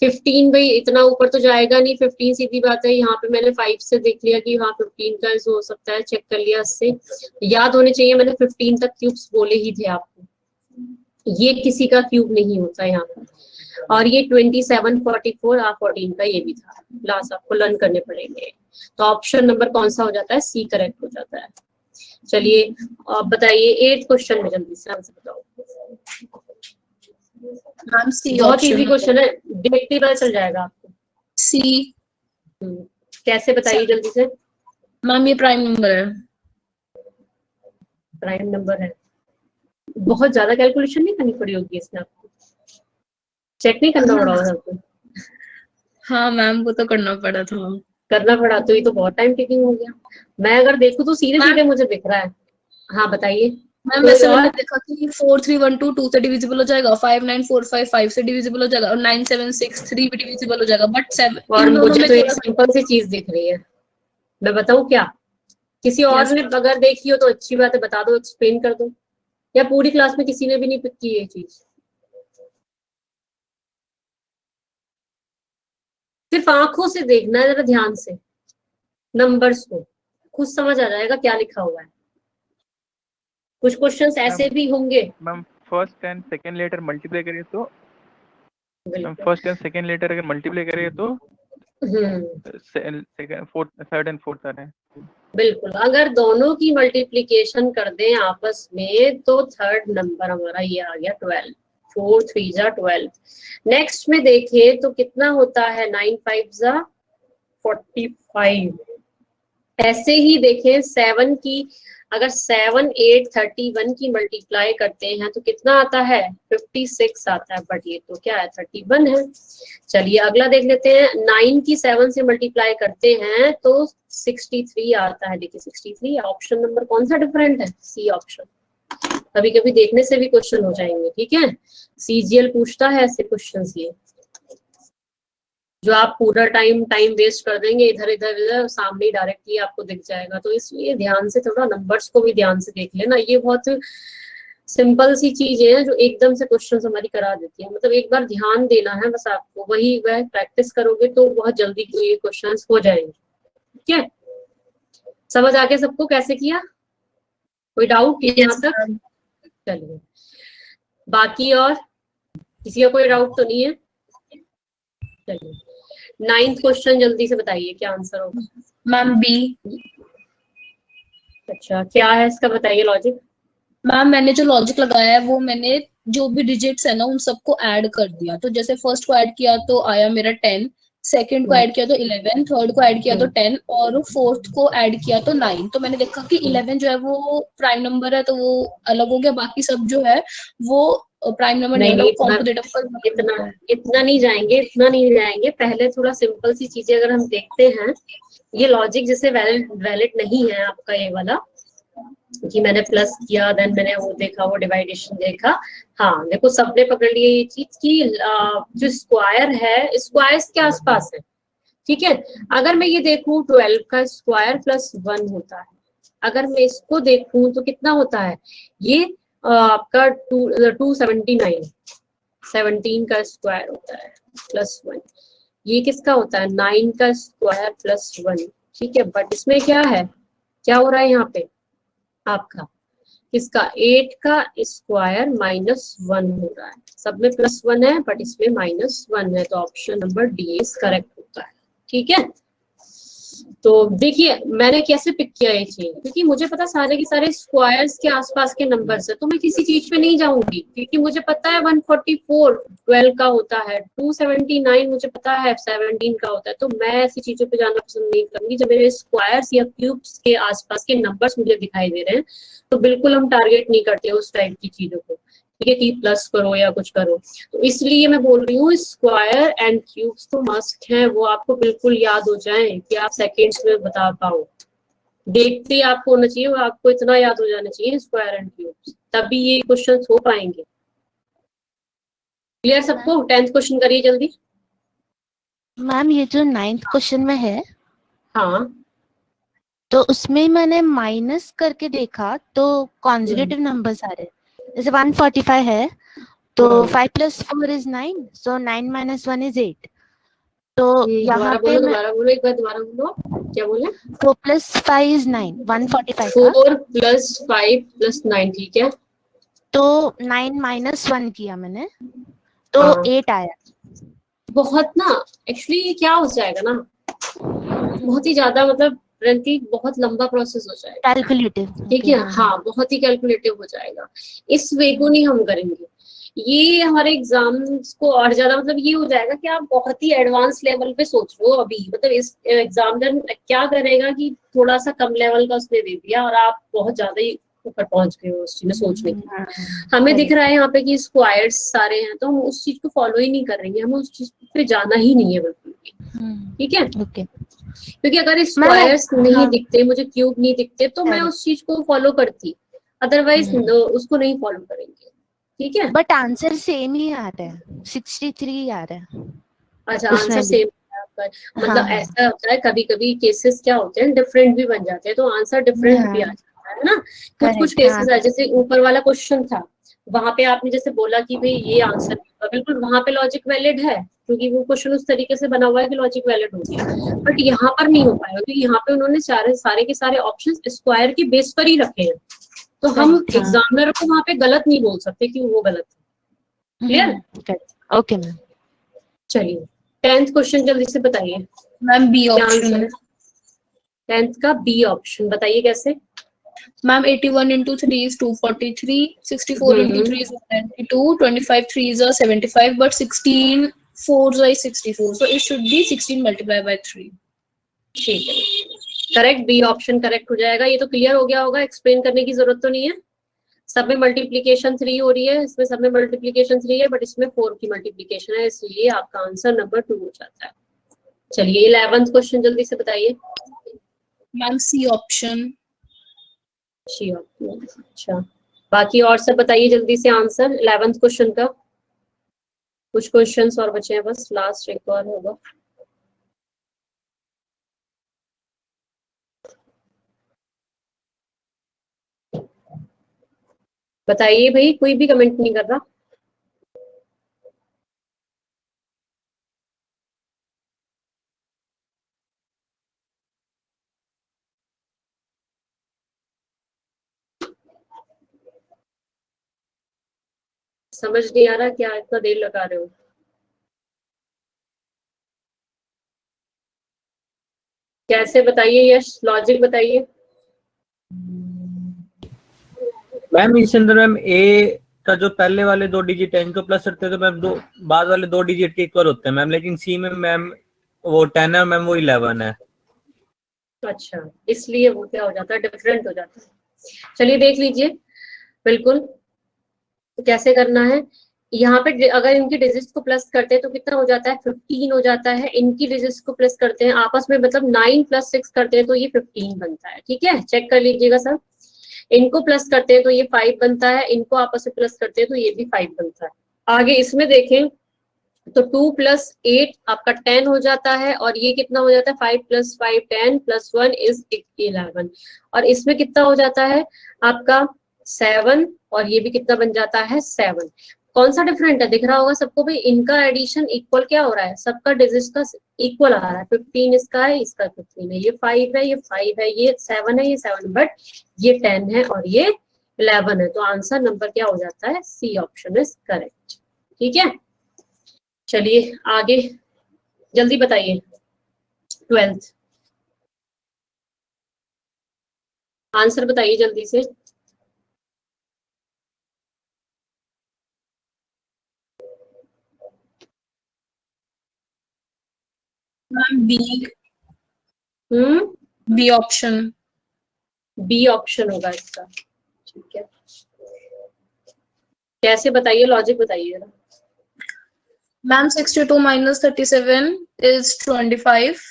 15 भाई इतना ऊपर तो जाएगा नहीं, 15 सीधी बात है। यहाँ पे मैंने 5 से देख लिया कि हाँ 15 का हो सकता है, चेक कर लिया। इससे याद होने चाहिए, मैंने 15 तक क्यूब्स बोले ही थे आपको। ये किसी का क्यूब नहीं होता यहाँ पर। और ये 2744 और 14 का ये भी था। लास्ट आपको लर्न करने पड़ेंगे। तो ऑप्शन नंबर कौन सा हो जाता है? सी करेक्ट हो जाता है। चलिए आप बताइए 8th क्वेश्चन में जल्दी से आंसर बताओ। मैम सी बहुत ऑप्शन इजी क्वेश्चन है, देखते ही पता चल जाएगा आपको। सी। कैसे बताइए जल्दी से। मैम ये प्राइम नंबर है। प्राइम नंबर है। बहुत ज्यादा कैलकुलेशन नहीं करनी पड़ी होगी इसमें आपको, चेक नहीं करना पड़ा होगा आपको? हाँ मैम वो तो करना पड़ा था। करना पड़ा तो ये तो बहुत टाइम टेकिंग हो गया। मैं अगर देखूं तो सीधे सीधे मुझे दिख रहा है। हाँ बताइए। मैम कोई वैसे और? मैंने देखा कि 4312 2 से डिविजिबल हो जाएगा, 59455 5 से डिविजिबल हो जाएगा और 9763 भी डिविजिबल हो जाएगा, बट और इन दोनों मुझे में तो एक थोड़ा सिंपल सी चीज दिख रही है, मैं बताऊं क्या? किसी और Yes. ने अगर देखी हो तो अच्छी बात है, बता दो, एक्सप्लेन कर दो। या पूरी क्लास में किसी ने भी नहीं पिक की ये चीज? सिर्फ आंखों से देखना है जरा ध्यान से, नंबर्स को खुद समझ आ जाएगा क्या लिखा हुआ है। कुछ क्वेश्चंस ऐसे भी होंगे। Ma'am first and second letter multiply करिए तो, मैम बिल्कुल। फर्स्ट एंड सेकंड लेटर अगर मल्टीप्लाई करिए तो second fourth third and fourth आ रहे हैं। बिल्कुल, अगर दोनों की मल्टीप्लीकेशन कर दें आपस में तो थर्ड नंबर हमारा ये आ गया 12। 4 3 जा 12। नेक्स्ट में देखिए तो कितना होता है? 9 5 जा 45। ऐसे ही देखें 7 की, अगर 7 8 31 की मल्टीप्लाई करते हैं तो कितना आता है? 56 आता है, बट ये तो क्या है? 31 है। चलिए अगला देख लेते हैं। 9 की 7 से मल्टीप्लाई करते हैं तो 63 आता है। देखिए 63, ऑप्शन नंबर कौन सा डिफरेंट है? C option. कभी कभी देखने से भी क्वेश्चन हो जाएंगे, ठीक है। सीजीएल पूछता है ऐसे क्वेश्चंस, ये जो आप पूरा टाइम वेस्ट कर देंगे इधर इधर, सामने डायरेक्टली आपको दिख जाएगा। तो इसलिए ध्यान से थोड़ा नंबर्स को भी ध्यान से देख लेना। ये बहुत सिंपल सी चीज है जो एकदम से क्वेश्चन हमारी करा देती है। मतलब एक बार ध्यान देना है बस आपको, वही वह प्रैक्टिस करोगे तो बहुत जल्दी ये क्वेश्चन हो जाएंगे, ठीक है। समझ आ गया सबको कैसे किया? कोई डाउट यहाँ तक? चलिए बाकी और किसी का कोई डाउट तो नहीं है? चलिए 9th क्वेश्चन जल्दी से बताइए क्या आंसर होगा। Ma'am B. अच्छा क्या है इसका, बताइए लॉजिक। मैम मैंने जो लॉजिक लगाया है वो मैंने जो भी डिजिट्स है ना उन सबको ऐड कर दिया। तो जैसे फर्स्ट को ऐड किया तो आया मेरा 10, सेकंड को ऐड किया तो 11, थर्ड को ऐड किया तो 10 और फोर्थ को ऐड किया तो 9। तो मैंने देखा कि 11 जो है वो प्राइम नंबर है तो वो अलग हो गया, बाकी सब जो है वो प्राइम नंबर नहीं, नहीं मतलब इतना कॉम्पोजिटिव इतना नहीं जाएंगे, इतना नहीं जाएंगे। पहले थोड़ा सिंपल सी चीजें अगर हम देखते हैं, ये लॉजिक जैसे वैलिड नहीं है आपका ये वाला कि मैंने प्लस किया देन मैंने वो देखा, वो डिवाइडेशन देखा। हाँ देखो सबने पकड़ लिया ये चीज कि जो स्क्वायर है, स्क्वायर्स के आसपास है, ठीक है। अगर मैं ये देखूं 12 का स्क्वायर प्लस 1 होता है, अगर मैं इसको देखूं तो कितना होता है? ये आपका 279, 17 का स्क्वायर होता है प्लस 1। ये किसका होता है? 9 का स्क्वायर प्लस 1, ठीक है। बट इसमें क्या है, क्या हो रहा है यहाँ पे आपका? किसका 8 का स्क्वायर -1 हो रहा है, सब में +1 है बट इसमें -1 है, तो option number D is correct होता है। ठीक है, तो देखिए मैंने कैसे पिक किया ये चीज, क्योंकि मुझे पता सारे के सारे स्क्वायर्स के आसपास के नंबर्स है, तो मैं किसी चीज पे नहीं जाऊंगी, क्योंकि मुझे पता है 144 12 का होता है, 279 मुझे पता है 17 का होता है, तो मैं ऐसी चीजों पे जाना पसंद नहीं करूंगी। जब मेरे स्क्वायर्स या क्यूब्स के आसपास के नंबर्स मुझे दिखाई दे रहे हैं तो बिल्कुल हम टारगेट नहीं करते उस टाइप की चीजों को, ठीक है, कि प्लस करो या कुछ करो। तो इसलिए मैं बोल रही हूँ स्क्वायर एंड क्यूब्स तो मस्ट हैं, वो आपको बिल्कुल याद हो जाए कि आप सेकेंड्स में बता पाओ, देखते ही आपको होना चाहिए, वो आपको इतना याद हो जाना चाहिए स्क्वायर एंड क्यूब्स, तभी ये क्वेश्चन हो पाएंगे। क्लियर सबको? 10th क्वेश्चन करिए जल्दी। मैम ये जो 9th क्वेश्चन में है, हाँ तो उसमें मैंने माइनस करके देखा तो कॉन्जिक्यूटिव नंबर्स आ रहे हैं। जैसे 145 है तो 5 + 4 is 9, so 9 - 1 is 8। तो यहाँ पे मैं दोबारा बोलो, एक बार दोबारा बोलो, क्या बोले? 4 + 5 is 9, 145 का। 4 + 5 + 9, ठीक है, तो 9 - 1 किया मैंने तो हाँ। 8 आया। बहुत ना, एक्चुअली ये क्या हो जाएगा ना, बहुत ही ज्यादा, मतलब रंजीत बहुत लंबा प्रोसेस हो जाएगा, कैलकुलेटिव। ठीक है, हाँ बहुत ही कैलकुलेटिव हो जाएगा, इस वे को नहीं हम करेंगे। ये हमारे एग्जाम्स को और ज्यादा, मतलब ये हो जाएगा कि आप बहुत ही एडवांस लेवल पे सोच रहे हो अभी, मतलब इस एग्जामिनर क्या करेगा कि थोड़ा सा कम लेवल का उसने दे दिया और आप बहुत ज्यादा ही ऊपर पहुंच गए हो उस चीज में सोचने की। हमें दिख रहा है यहाँ पे कि स्क्वायर्स सारे हैं, तो हम उस चीज को फॉलो ही नहीं करेंगे, हमें उस चीज पे जाना ही नहीं है बिल्कुल भी, ठीक है। ओके, क्योंकि अगर स्क्वायर्स नहीं हाँ, दिखते, मुझे क्यूब नहीं दिखते, तो मैं उस चीज को फॉलो करती, अदरवाइज उसको नहीं फॉलो करेंगे, ठीक है। बट आंसर सेम ही आ रहा है, 63 आ रहा है अच्छा, उसमें आंसर भी। सेम, मतलब हाँ, ऐसा होता है कभी कभी केसेस क्या होते हैं, डिफरेंट भी बन जाते हैं, तो आंसर डिफरेंट भी आ जाता है ना। कुछ कुछ करेक्ट, हाँ, केसेस है, जैसे ऊपर वाला क्वेश्चन था, वहां पे आपने जैसे बोला कि भाई ये आंसर बिल्कुल वहां पे लॉजिक वैलिड है, क्योंकि वो क्वेश्चन उस तरीके से बना हुआ है कि लॉजिक वैलिड हो गया, बट यहाँ पर नहीं हो पाएगा, क्योंकि यहाँ पे उन्होंने सारे के सारे ऑप्शन स्क्वायर के बेस पर ही रखे हैं, तो हम एग्जामिनर को वहां पे गलत नहीं बोल सकते कि वो गलत है। क्लियर? Okay ma'am. चलिए 10th क्वेश्चन जल्दी से बताइए, मैम बी क्या ऑप्शन आंसर है? 10th का बी ऑप्शन बताइए कैसे। Ma'am 81 into 3 is 243, 64 into 3 is 192, 25 3s are 75, but 16 4s are 64, so it should be 16 multiplied by 3. ठीक है, करेक्ट, बी ऑप्शन करेक्ट हो जाएगा। ये तो क्लियर हो गया होगा, एक्सप्लेन करने की जरूरत तो नहीं है। सब में मल्टीप्लीकेशन 3 हो रही है, इसमें सब में मल्टीप्लीकेशन 3 है, बट इसमें 4 की मल्टीप्लीकेशन है, इसलिए आपका आंसर नंबर 2 हो जाता है। चलिए 11th क्वेश्चन जल्दी से बताइए। Ma'am C option. अच्छा, बाकी और सब बताइए जल्दी से आंसर 11th क्वेश्चन का। कुछ क्वेश्चंस और बचे हैं, बस लास्ट एक और होगा। बताइए भाई, कोई भी कमेंट नहीं कर रहा। समझ नहीं आ रहा क्या इतना देर लगा रहे हो? कैसे बताइए यश, लॉजिक बताइए। मैम इस अंदर मैम ए का जो पहले वाले 2 डिजिट है इनको प्लस करते हैं तो मैम दो बाद वाले 2 डिजिट के इक्वल होते हैं मैम, लेकिन सी में मैम वो 10 है मैम, वो 11 है। अच्छा, इसलिए वो क्या हो जाता है, डिफरेंट हो जाता है। चलिए देख लीजिए बिल्कुल तो कैसे करना है। यहाँ पे अगर इनकी डिजिट्स को प्लस करते हैं तो कितना हो जाता है, 15 हो जाता है। इनकी डिजिट्स को प्लस करते हैं आपस में, मतलब 9 + 6 करते हैं तो ये 15 बनता है, ठीक है, चेक कर लीजिएगा सब। इनको प्लस करते हैं तो ये 5 बनता है, इनको आपस में प्लस करते हैं तो ये भी 5 बनता है। आगे इसमें देखें तो 2 + 8 आपका 10 हो जाता है, और ये कितना हो जाता है, 5 + 5 10 + 1 is 11, और इसमें कितना हो जाता है आपका 7, और ये भी कितना बन जाता है 7। कौन सा डिफरेंट है, दिख रहा होगा सबको भाई, इनका एडिशन इक्वल क्या हो रहा है, सबका डिजिट्स का इक्वल आ रहा है, 15 इसका है, इसका 15 है, ये 5 है, ये 5 है, ये 7 है, ये 7, बट ये 10 है और ये 11 है, तो आंसर नंबर क्या हो जाता है, सी ऑप्शन इज करेक्ट। ठीक है, चलिए आगे जल्दी बताइए। 12th आंसर बताइए जल्दी से। Ma'am B, B option, B option होगा इसका। ठीक है, कैसे बताइए, लॉजिक बताइए जरा। Ma'am 62 minus 37 is 25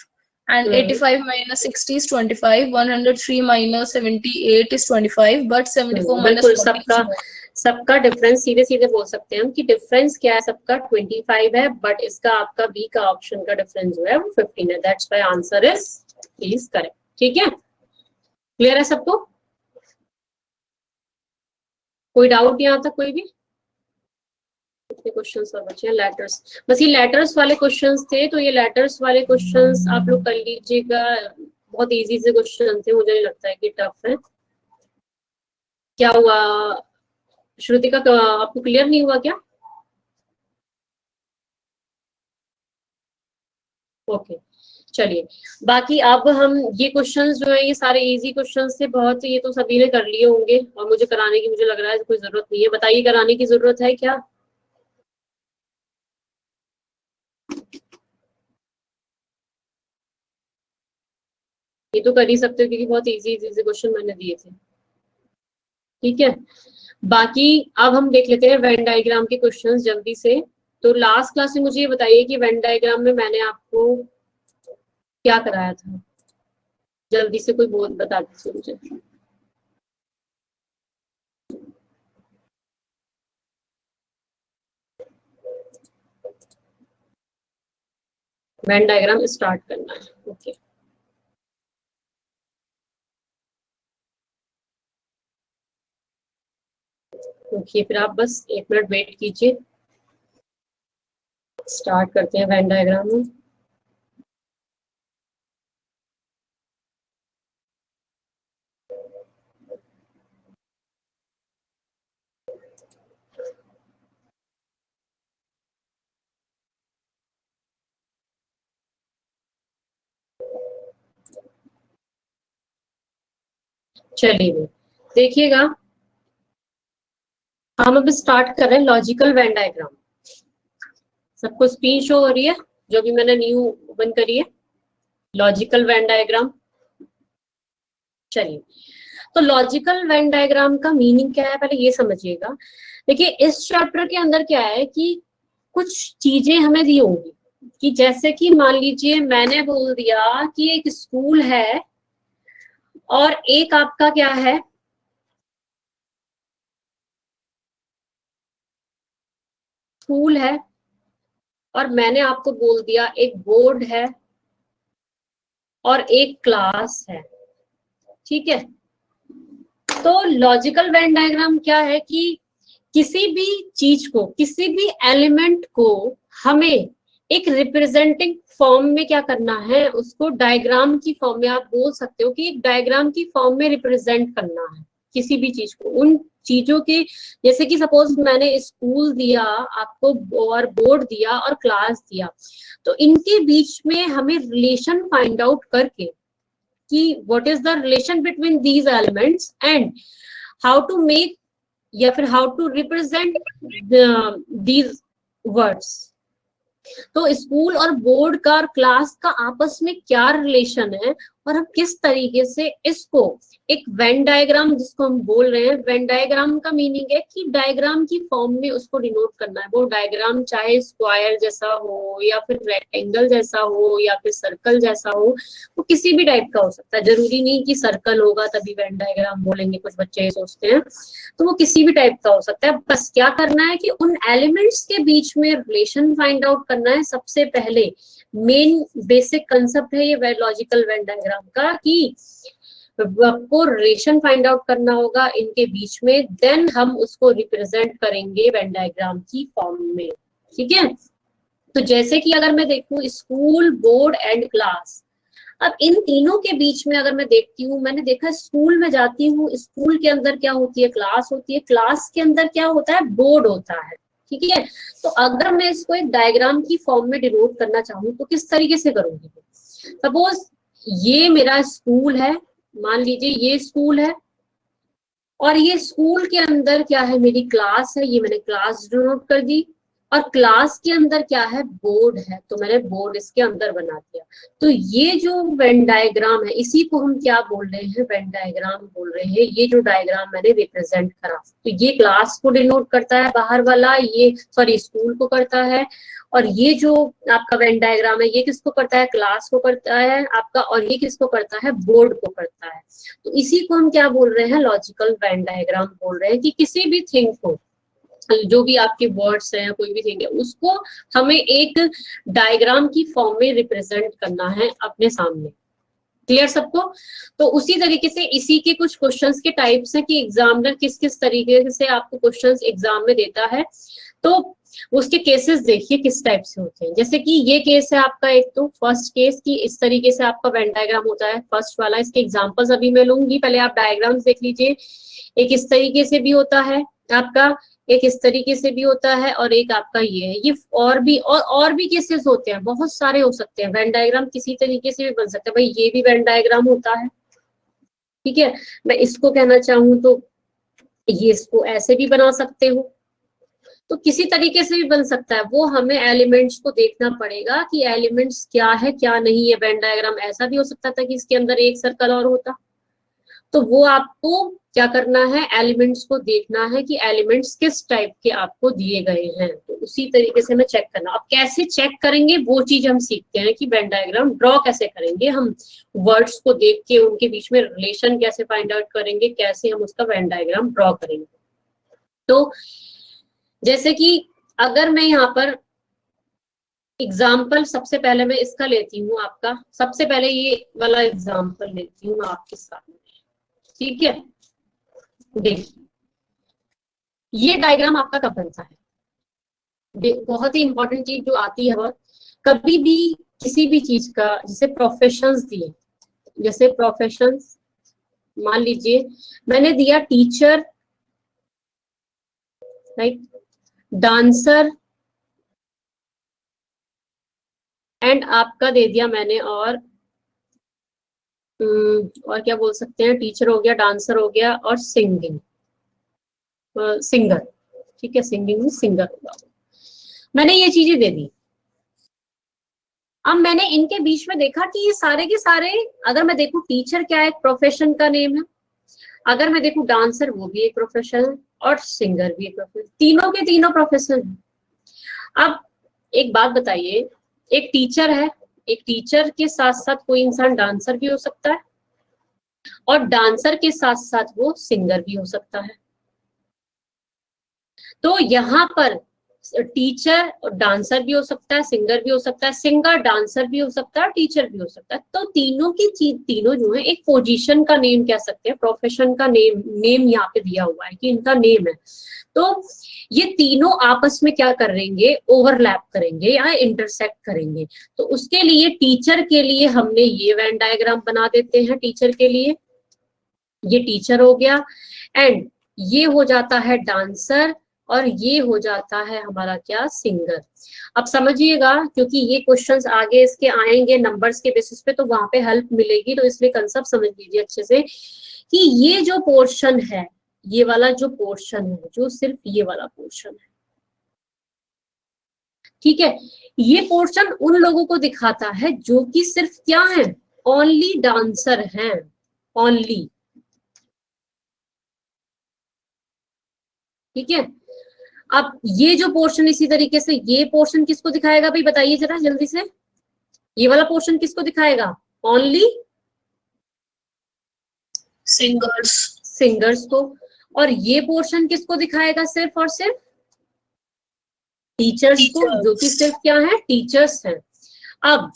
and 85 minus 60 is 25, 103 minus 78 is 25 but 74 minus बिल्कुल 40 is more. सबका डिफरेंस सीधे सीधे बोल सकते हैं हम कि डिफरेंस क्या है, सबका 25 है, बट इसका आपका बी का ऑप्शन का डिफरेंस जो है वो 15 है। That's why answer is correct. ठीक है, क्लियर है सबको? कोई डाउट यहाँ तक कोई भी? कितने क्वेश्चंस और बचे हैं? लेटर्स, बस ये लेटर्स वाले क्वेश्चंस थे, तो ये लेटर्स वाले क्वेश्चंस आप लोग कर लीजिएगा। बहुत इजी से क्वेश्चन थे, मुझे नहीं लगता है कि टफ है। क्या हुआ श्रुतिका, आपको क्लियर नहीं हुआ क्या? ओके, चलिए बाकी अब हम ये क्वेश्चंस जो है ये सारे इजी क्वेश्चंस थे बहुत, ये तो सभी ने कर लिए होंगे और मुझे कराने की मुझे लग रहा है कोई जरूरत नहीं है। बताइए कराने की जरूरत है क्या? ये तो कर ही सकते हो क्योंकि बहुत इजी इजी क्वेश्चन मैंने दिए थे। ठीक है, बाकी अब हम देख लेते हैं वेन डायग्राम के क्वेश्चंस जल्दी से। तो लास्ट क्लास में मुझे ये बताइए कि वेन डायग्राम में मैंने आपको क्या कराया था, जल्दी से कोई बोल बता दीजिए मुझे। वेन डायग्राम स्टार्ट करना है। ओके, ओके, फिर आप बस 1 मिनट वेट कीजिए, स्टार्ट करते हैं वेन डायग्राम में। चलिए देखिएगा, हम अब स्टार्ट कर रहे हैं लॉजिकल वेन डायग्राम। सबको स्क्रीन शो हो रही है जो भी मैंने न्यू ओपन करी है, लॉजिकल वेन डायग्राम। चलिए, तो लॉजिकल वेन डायग्राम का मीनिंग क्या है पहले ये समझिएगा। देखिए इस चैप्टर के अंदर क्या है कि कुछ चीजें हमें दी होंगी कि जैसे कि मान लीजिए मैंने बोल दिया कि एक स्कूल है और एक आपका क्या है, स्कूल है, और मैंने आपको बोल दिया एक बोर्ड है और एक क्लास है। ठीक है, तो लॉजिकल वेन डायग्राम क्या है कि किसी भी चीज को, किसी भी एलिमेंट को हमें एक रिप्रेजेंटिंग फॉर्म में क्या करना है, उसको डायग्राम की फॉर्म में, आप बोल सकते हो कि एक डायग्राम की फॉर्म में रिप्रेजेंट करना है किसी भी चीज को। उन चीजों के, जैसे कि सपोज मैंने स्कूल दिया आपको और बोर्ड दिया और क्लास दिया, तो इनके बीच में हमें रिलेशन फाइंड आउट करके कि what is the relation between these elements and how to make या फिर how to represent these words. तो स्कूल और बोर्ड का और क्लास का आपस में क्या रिलेशन है और हम किस तरीके से इसको एक वेन डायग्राम, जिसको हम बोल रहे हैं, वेन डायग्राम का मीनिंग है कि डायग्राम की फॉर्म में उसको डिनोट करना है। वो डायग्राम चाहे स्क्वायर जैसा हो या फिर रेक्टेंगल जैसा हो या फिर सर्कल जैसा हो, वो किसी भी टाइप का हो सकता है। जरूरी नहीं कि सर्कल होगा तभी वेन डायग्राम बोलेंगे, कुछ बच्चे ये सोचते हैं, तो वो किसी भी टाइप का हो सकता है। बस क्या करना है कि उन एलिमेंट्स के बीच में रिलेशन फाइंड आउट करना है। सबसे पहले मेन बेसिक कंसेप्ट है ये लॉजिकल वेन डायग्राम का कि आपको रिलेशन फाइंड आउट करना होगा इनके बीच में, देन हम उसको रिप्रेजेंट करेंगे वेन डायग्राम की फॉर्म में। ठीक है, तो जैसे कि अगर मैं देखूं स्कूल, बोर्ड एंड क्लास, अब इन तीनों के बीच में अगर मैं देखती हूँ, मैंने देखा स्कूल में जाती हूँ, स्कूल के अंदर क्या होती है, क्लास होती है, क्लास के अंदर क्या होता है, बोर्ड होता है, ठीक है। तो अगर मैं इसको एक डायग्राम की फॉर्म में डिनोट करना चाहूँ तो किस तरीके से करूंगी? सपोज ये मेरा स्कूल है, मान लीजिए ये स्कूल है, और ये स्कूल के अंदर क्या है, मेरी क्लास है, ये मैंने क्लास डिनोट कर दी, और क्लास के अंदर क्या है, बोर्ड है, तो मैंने बोर्ड इसके अंदर बना दिया। तो ये जो वेन डायग्राम है, इसी को हम क्या बोल रहे हैं, वेन डायग्राम बोल रहे हैं। ये जो डायग्राम मैंने रिप्रेजेंट करा, तो ये क्लास को डिनोट करता है बाहर वाला, ये सॉरी स्कूल को करता है, और ये जो आपका वेन डायग्राम है ये किसको करता है, क्लास को करता है आपका, और ये किसको करता है, बोर्ड को करता है। तो इसी को हम क्या बोल रहे हैं, लॉजिकल वेन डायग्राम बोल रहे हैं, कि किसी भी थिंग को, जो भी आपके वर्ड्स हैं, कोई भी थिंग है, उसको हमें एक डायग्राम की फॉर्म में रिप्रेजेंट करना है अपने सामने। क्लियर सबको? तो उसी तरीके से इसी के कुछ क्वेश्चंस के टाइप्स हैं कि एग्जामिनर किस किस तरीके से आपको क्वेश्चंस एग्जाम में देता है, तो उसके केसेस देखिए किस टाइप से होते हैं। जैसे कि ये केस है आपका, एक तो फर्स्ट केस की इस तरीके से आपका वेन डायग्राम होता है, फर्स्ट वाला। इसके एग्जांपल्स अभी मैं लूंगी, पहले आप डायग्राम्स देख लीजिए। एक इस तरीके से भी होता है आपका, एक इस तरीके से भी होता है, और एक आपका ये है। ये और भी केसेस होते हैं, बहुत सारे हो सकते हैं। वेन डायग्राम किसी तरीके से भी बन सकता है, भाई ये भी वेन डायग्राम होता है, ठीक है। मैं इसको कहना चाहूँ तो ये इसको ऐसे भी बना सकते हो, तो किसी तरीके से भी बन सकता है। वो हमें एलिमेंट्स को देखना पड़ेगा कि एलिमेंट्स क्या है क्या नहीं है। वेन डायग्राम ऐसा भी हो सकता था कि इसके अंदर एक सर्कल और होता, तो वो आपको क्या करना है, एलिमेंट्स को देखना है कि एलिमेंट्स किस टाइप के आपको दिए गए हैं, तो उसी तरीके से हमें चेक करना। अब कैसे चेक करेंगे वो चीज हम सीखते हैं कि वेन डायग्राम ड्रॉ कैसे करेंगे, हम वर्ड्स को देख के उनके बीच में रिलेशन कैसे फाइंड आउट करेंगे, कैसे हम उसका वेन डायग्राम ड्रॉ करेंगे। तो जैसे कि अगर मैं यहाँ पर एग्जाम्पल सबसे पहले मैं इसका लेती हूँ आपका, सबसे पहले ये वाला एग्जाम्पल लेती हूँ आपके सामने, ठीक है। देखिए ये डायग्राम आपका कब बनता है, बहुत ही इंपॉर्टेंट चीज जो आती है बहुत, कभी भी किसी भी चीज का, जैसे प्रोफेशंस दिए, जैसे प्रोफेशंस मान लीजिए मैंने दिया टीचर, राइट, डांसर, एंड आपका दे दिया मैंने और क्या बोल सकते हैं, टीचर हो गया, डांसर हो गया, और सिंगिंग, सिंगर, ठीक है, सिंगिंग में सिंगर होगा। मैंने ये चीजें दे दी। अब मैंने इनके बीच में देखा कि ये सारे के सारे, अगर मैं देखूं टीचर क्या एक प्रोफेशन का नेम है, अगर मैं देखूं डांसर वो भी एक प्रोफेशन है, और सिंगर भी एक प्रोफेशन, तीनों के तीनों प्रोफेशन है। अब एक बात बताइए, एक टीचर है, एक टीचर के साथ साथ कोई इंसान डांसर भी हो सकता है, और डांसर के साथ साथ वो सिंगर भी हो सकता है। तो यहाँ पर टीचर और डांसर भी हो सकता है, सिंगर भी हो सकता है, सिंगर डांसर भी हो सकता है, टीचर भी हो सकता है। तो तीनों की चीज, तीनों जो है एक पोजीशन का नेम कह सकते हैं, प्रोफेशन का नेम यहाँ पे दिया हुआ है कि इनका नेम है। तो ये तीनों आपस में क्या करेंगे, ओवरलैप करेंगे या इंटरसेक्ट करेंगे। तो उसके लिए टीचर के लिए हमने ये वेन डायग्राम बना देते हैं। टीचर के लिए ये टीचर हो गया, एंड ये हो जाता है डांसर, और ये हो जाता है हमारा क्या, सिंगर। अब समझिएगा, क्योंकि ये क्वेश्चंस आगे इसके आएंगे नंबर्स के बेसिस पे, तो वहां पे हेल्प मिलेगी, तो इसलिए कंसेप्ट समझ लीजिए अच्छे से कि ये जो पोर्शन है, ये वाला जो पोर्शन है, जो सिर्फ ये वाला पोर्शन है, ठीक है, ये पोर्शन उन लोगों को दिखाता है जो कि सिर्फ क्या है, ओनली डांसर हैं, ओनली, ठीक है। अब ये जो पोर्शन इसी तरीके से, ये पोर्शन किसको दिखाएगा भाई, बताइए जरा जल्दी से, ये वाला पोर्शन किसको दिखाएगा, ओनली सिंगर्स, सिंगर्स को, और ये पोर्शन किसको दिखाएगा, सिर्फ और सिर्फ टीचर्स को, जो कि सिर्फ क्या है, टीचर्स हैं। अब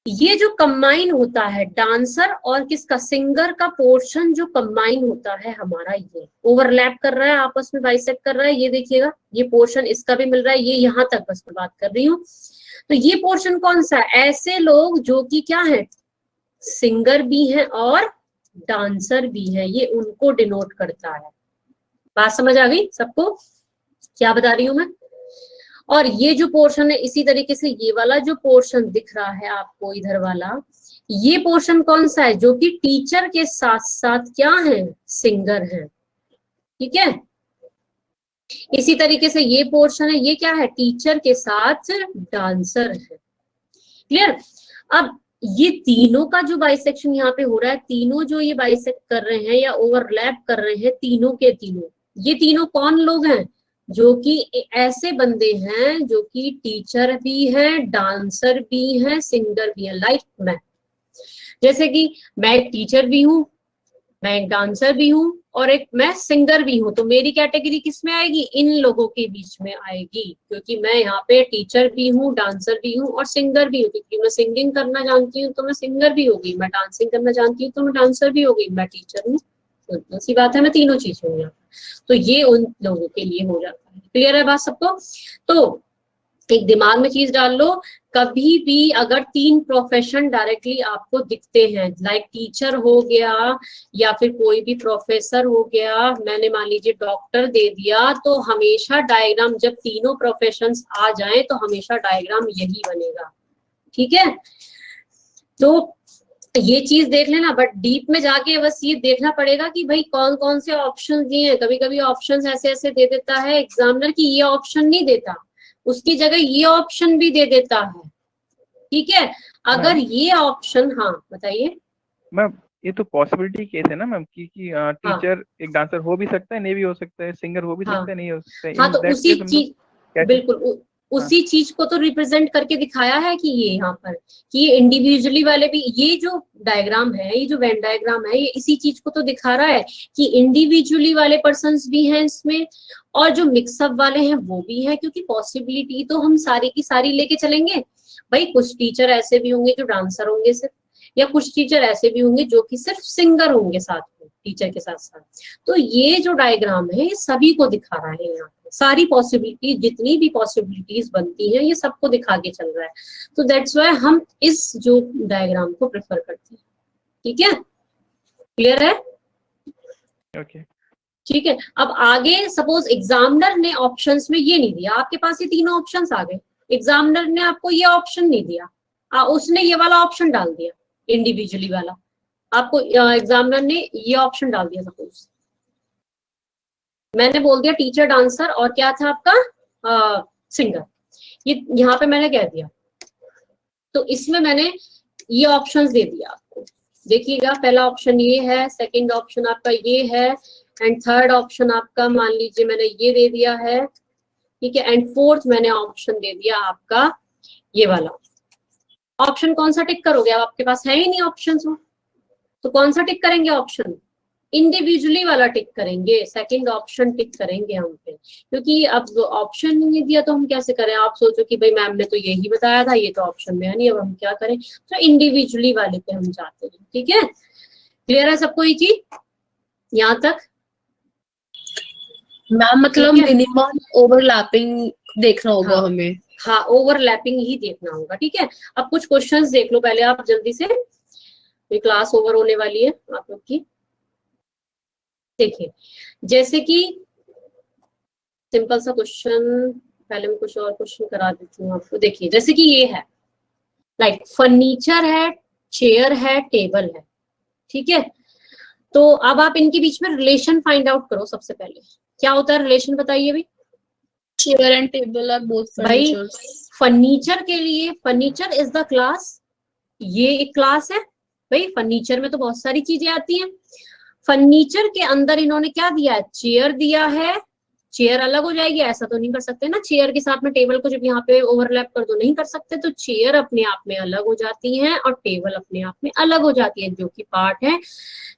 ये जो कंबाइन होता है डांसर और किसका, सिंगर का पोर्शन जो कंबाइन होता है हमारा, ये ओवरलैप कर रहा है, आपस में बाइसेक्ट कर रहा है, ये देखिएगा, ये पोर्शन इसका भी मिल रहा है, ये यहाँ तक बस मैं बात कर रही हूँ। तो ये पोर्शन कौन सा है, ऐसे लोग जो कि क्या है, सिंगर भी हैं और डांसर भी हैं, ये उनको डिनोट करता है। बात समझ आ गई सबको क्या बता रही हूं मैं? और ये जो पोर्शन है इसी तरीके से ये वाला जो पोर्शन दिख रहा है आपको इधर वाला, ये पोर्शन कौन सा है? जो कि टीचर के साथ साथ क्या है? सिंगर है। ठीक है, इसी तरीके से ये पोर्शन है, ये क्या है? टीचर के साथ डांसर है। क्लियर? अब ये तीनों का जो बाइसेक्शन यहाँ पे हो रहा है, तीनों जो ये बाइसेक्ट कर रहे हैं या ओवरलैप कर रहे हैं, तीनों के तीनों, ये तीनों कौन लोग हैं? जो कि ऐसे बंदे हैं जो कि टीचर भी हैं, डांसर भी हैं, सिंगर भी हैं। लाइक मैं, जैसे कि मैं एक टीचर भी हूँ, मैं एक डांसर भी हूँ और एक मैं सिंगर भी हूँ, तो मेरी कैटेगरी किस में आएगी? इन लोगों के बीच में आएगी, क्योंकि मैं यहाँ पे टीचर भी हूँ, डांसर भी हूँ और सिंगर भी हूँ। क्योंकि मैं सिंगिंग करना जानती हूँ तो मैं सिंगर भी होगी, मैं डांसिंग करना जानती हूँ तो मैं डांसर भी होगी, मैं टीचर हूँ, तो सी बात है मैं तीनों चीज हूँ यहाँ। तो ये उन लोगों के लिए हो जाता है। क्लियर है बात सबको? तो एक दिमाग में चीज डाल लो, कभी भी अगर तीन प्रोफेशन डायरेक्टली आपको दिखते हैं, लाइक टीचर हो गया या फिर कोई भी प्रोफेसर हो गया, मैंने मान लीजिए डॉक्टर दे दिया, तो हमेशा डायग्राम जब तीनों प्रोफेशंस आ जाएं तो हमेशा डायग्राम यही बनेगा। ठीक है, तो ये चीज देख लेना, बट डीप में जाके बस ये देखना पड़ेगा कि भाई कौन कौन से ऑप्शन दिए हैं। कभी कभी ऑप्शन ऐसे ऐसे दे देता है एग्जामिनर की ये ऑप्शन नहीं देता, उसकी जगह ये ऑप्शन भी दे देता है। ठीक है, अगर ये ऑप्शन, हाँ बताइए मैम, ये तो पॉसिबिलिटी केस है ना मैम कि टीचर एक डांसर हो भी सकता है, नहीं भी हो सकता है, सिंगर हो भी सकता है, नहीं हो सकता है। हाँ, तो उसी चीज, बिल्कुल उसी चीज को तो रिप्रेजेंट करके दिखाया है कि ये यहाँ पर कि ये इंडिविजुअली वाले भी, ये जो डायग्राम है, ये जो वेन डायग्राम है, ये इसी चीज को तो दिखा रहा है कि इंडिविजुअली वाले पर्सन्स भी हैं इसमें और जो मिक्सअप वाले हैं वो भी हैं, क्योंकि पॉसिबिलिटी तो हम सारी की सारी लेके चलेंगे। भाई कुछ टीचर ऐसे भी होंगे जो डांसर होंगे सिर्फ, या कुछ टीचर ऐसे भी होंगे जो कि सिर्फ सिंगर होंगे साथ में, टीचर के साथ साथ। तो ये जो डायग्राम है ये सभी को दिखा रहा है, यहाँ सारी पॉसिबिलिटी, जितनी भी पॉसिबिलिटीज बनती हैं ये सबको दिखा के चल रहा है। तो दैट्स व्हाई हम इस जो डायग्राम को प्रेफर करते हैं। ठीक है, क्लियर है? ओके, ठीक है, अब आगे सपोज एग्जामिनर ने ऑप्शंस में ये नहीं दिया, आपके पास ये तीनों ऑप्शंस आ गए, एग्जामिनर ने आपको ये ऑप्शन नहीं दिया, उसने ये वाला ऑप्शन डाल दिया इंडिविजुअली वाला, आपको एग्जामिनर ने ये ऑप्शन डाल दिया। सपोज मैंने बोल दिया टीचर, डांसर और क्या था आपका सिंगर, ये यहाँ पे मैंने कह दिया, तो इसमें मैंने ये ऑप्शंस दे दिया आपको। देखिएगा, पहला ऑप्शन ये है, सेकंड ऑप्शन आपका ये है, एंड थर्ड ऑप्शन आपका मान लीजिए मैंने ये दे दिया है। ठीक है, एंड फोर्थ मैंने ऑप्शन दे दिया आपका ये वाला। ऑप्शन कौन सा टिक करोगे? अब आपके पास है ही नहीं ऑप्शन, तो कौन सा टिक करेंगे? ऑप्शन इंडिविजुअली वाला टिक करेंगे, सेकंड ऑप्शन टिक करेंगे हम पे, क्योंकि अब ऑप्शन नहीं दिया तो हम कैसे करें? आप सोचो कि भाई मैम ने तो यही बताया था, ये तो ऑप्शन में है नहीं, अब हम क्या करें? तो इंडिविजुअली वाले पे हम जाते हैं। ठीक है, क्लियर है सबको ये चीज यहाँ तक? मैम मतलब मिनिमम ओवरलैपिंग देखना होगा हमें। हाँ, ओवरलैपिंग ही देखना होगा। ठीक है, अब कुछ क्वेश्चंस देख लो पहले आप जल्दी से, ये क्लास ओवर होने वाली है आप लोग की। देखिए, जैसे कि सिंपल सा क्वेश्चन, पहले मैं कुछ और क्वेश्चन करा देती हूँ आपको। देखिए, जैसे कि ये है, लाइक फर्नीचर है, चेयर है, टेबल है। ठीक है, तो अब आप इनके बीच में रिलेशन फाइंड आउट करो। सबसे पहले क्या होता है रिलेशन, बताइए भाई। Chair and table are both furniture. Furniture के लिए फर्नीचर इज द क्लास, ये एक क्लास है भाई। फर्नीचर में तो बहुत सारी चीजें आती हैं। फर्नीचर के अंदर इन्होंने क्या दिया है? चेयर दिया है। चेयर अलग हो जाएगी, ऐसा तो नहीं कर सकते ना, चेयर के साथ में टेबल को जब यहाँ पे ओवरलैप कर दो नहीं कर सकते, तो चेयर अपने आप में अलग हो जाती है और टेबल अपने आप में अलग हो जाती है, जो कि पार्ट है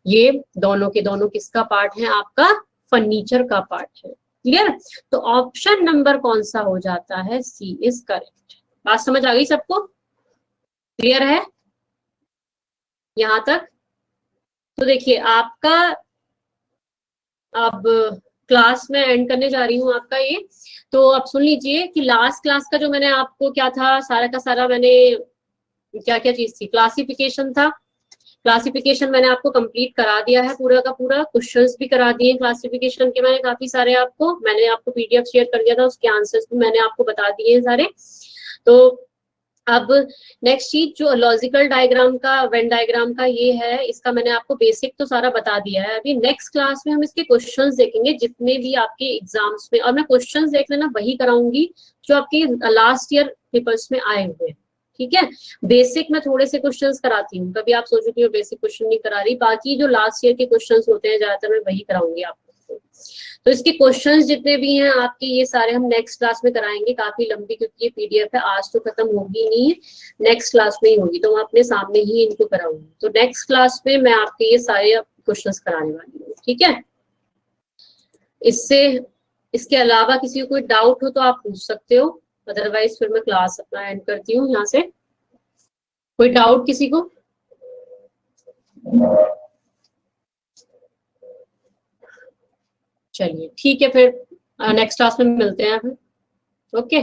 ये दोनों के दोनों किसका पार्ट है? आपका फर्नीचर का पार्ट है। क्लियर? तो ऑप्शन नंबर कौन सा हो जाता है? सी इज करेक्ट। बात समझ आ गई सबको? क्लियर है यहां तक? तो देखिए, आपका अब क्लास में एंड करने जा रही हूँ आपका ये, तो अब सुन लीजिए कि लास्ट क्लास का जो मैंने आपको क्या था, सारा का सारा मैंने क्या क्या चीज थी, क्लासिफिकेशन था, क्लासिफिकेशन मैंने आपको कंप्लीट करा दिया है पूरा का पूरा, क्वेश्चंस भी करा दिए क्लासिफिकेशन के मैंने काफी सारे आपको, मैंने आपको पीडीएफ शेयर कर दिया था, उसके आंसर्स भी मैंने आपको बता दिए हैं सारे। तो अब नेक्स्ट चीज जो लॉजिकल डायग्राम का, वेन डायग्राम का ये है, इसका मैंने आपको बेसिक तो सारा बता दिया है। अभी नेक्स्ट क्लास में हम इसके क्वेश्चंस देखेंगे जितने भी आपके एग्जाम्स में, और मैं क्वेश्चंस देख लेना वही कराऊंगी जो आपके लास्ट ईयर पेपर्स में आए हुए हैं, ठीक है। बेसिक में थोड़े से क्वेश्चंस कराती हूँ, कभी आप सोचो कि मैं बेसिक क्वेश्चन नहीं करा रही, बाकी जो लास्ट ईयर के क्वेश्चंस होते हैं ज्यादातर मैं वही कराऊंगी आपको। तो इसके क्वेश्चंस जितने भी हैं आपके, ये सारे हम नेक्स्ट क्लास में कराएंगे, काफी लंबी क्योंकि ये पीडीएफ है, आज तो खत्म होगी नहीं है, नेक्स्ट क्लास में ही होगी, तो मैं अपने सामने ही इनको कराऊंगी। तो नेक्स्ट क्लास में मैं आपके ये सारे क्वेश्चंस कराने वाली हूँ, ठीक है। इसके अलावा किसी को कोई डाउट हो तो आप पूछ सकते हो, अदरवाइज फिर मैं क्लास अपना एंड करती हूँ यहाँ से। कोई डाउट किसी को? चलिए ठीक है, फिर नेक्स्ट क्लास में मिलते हैं फिर, ओके।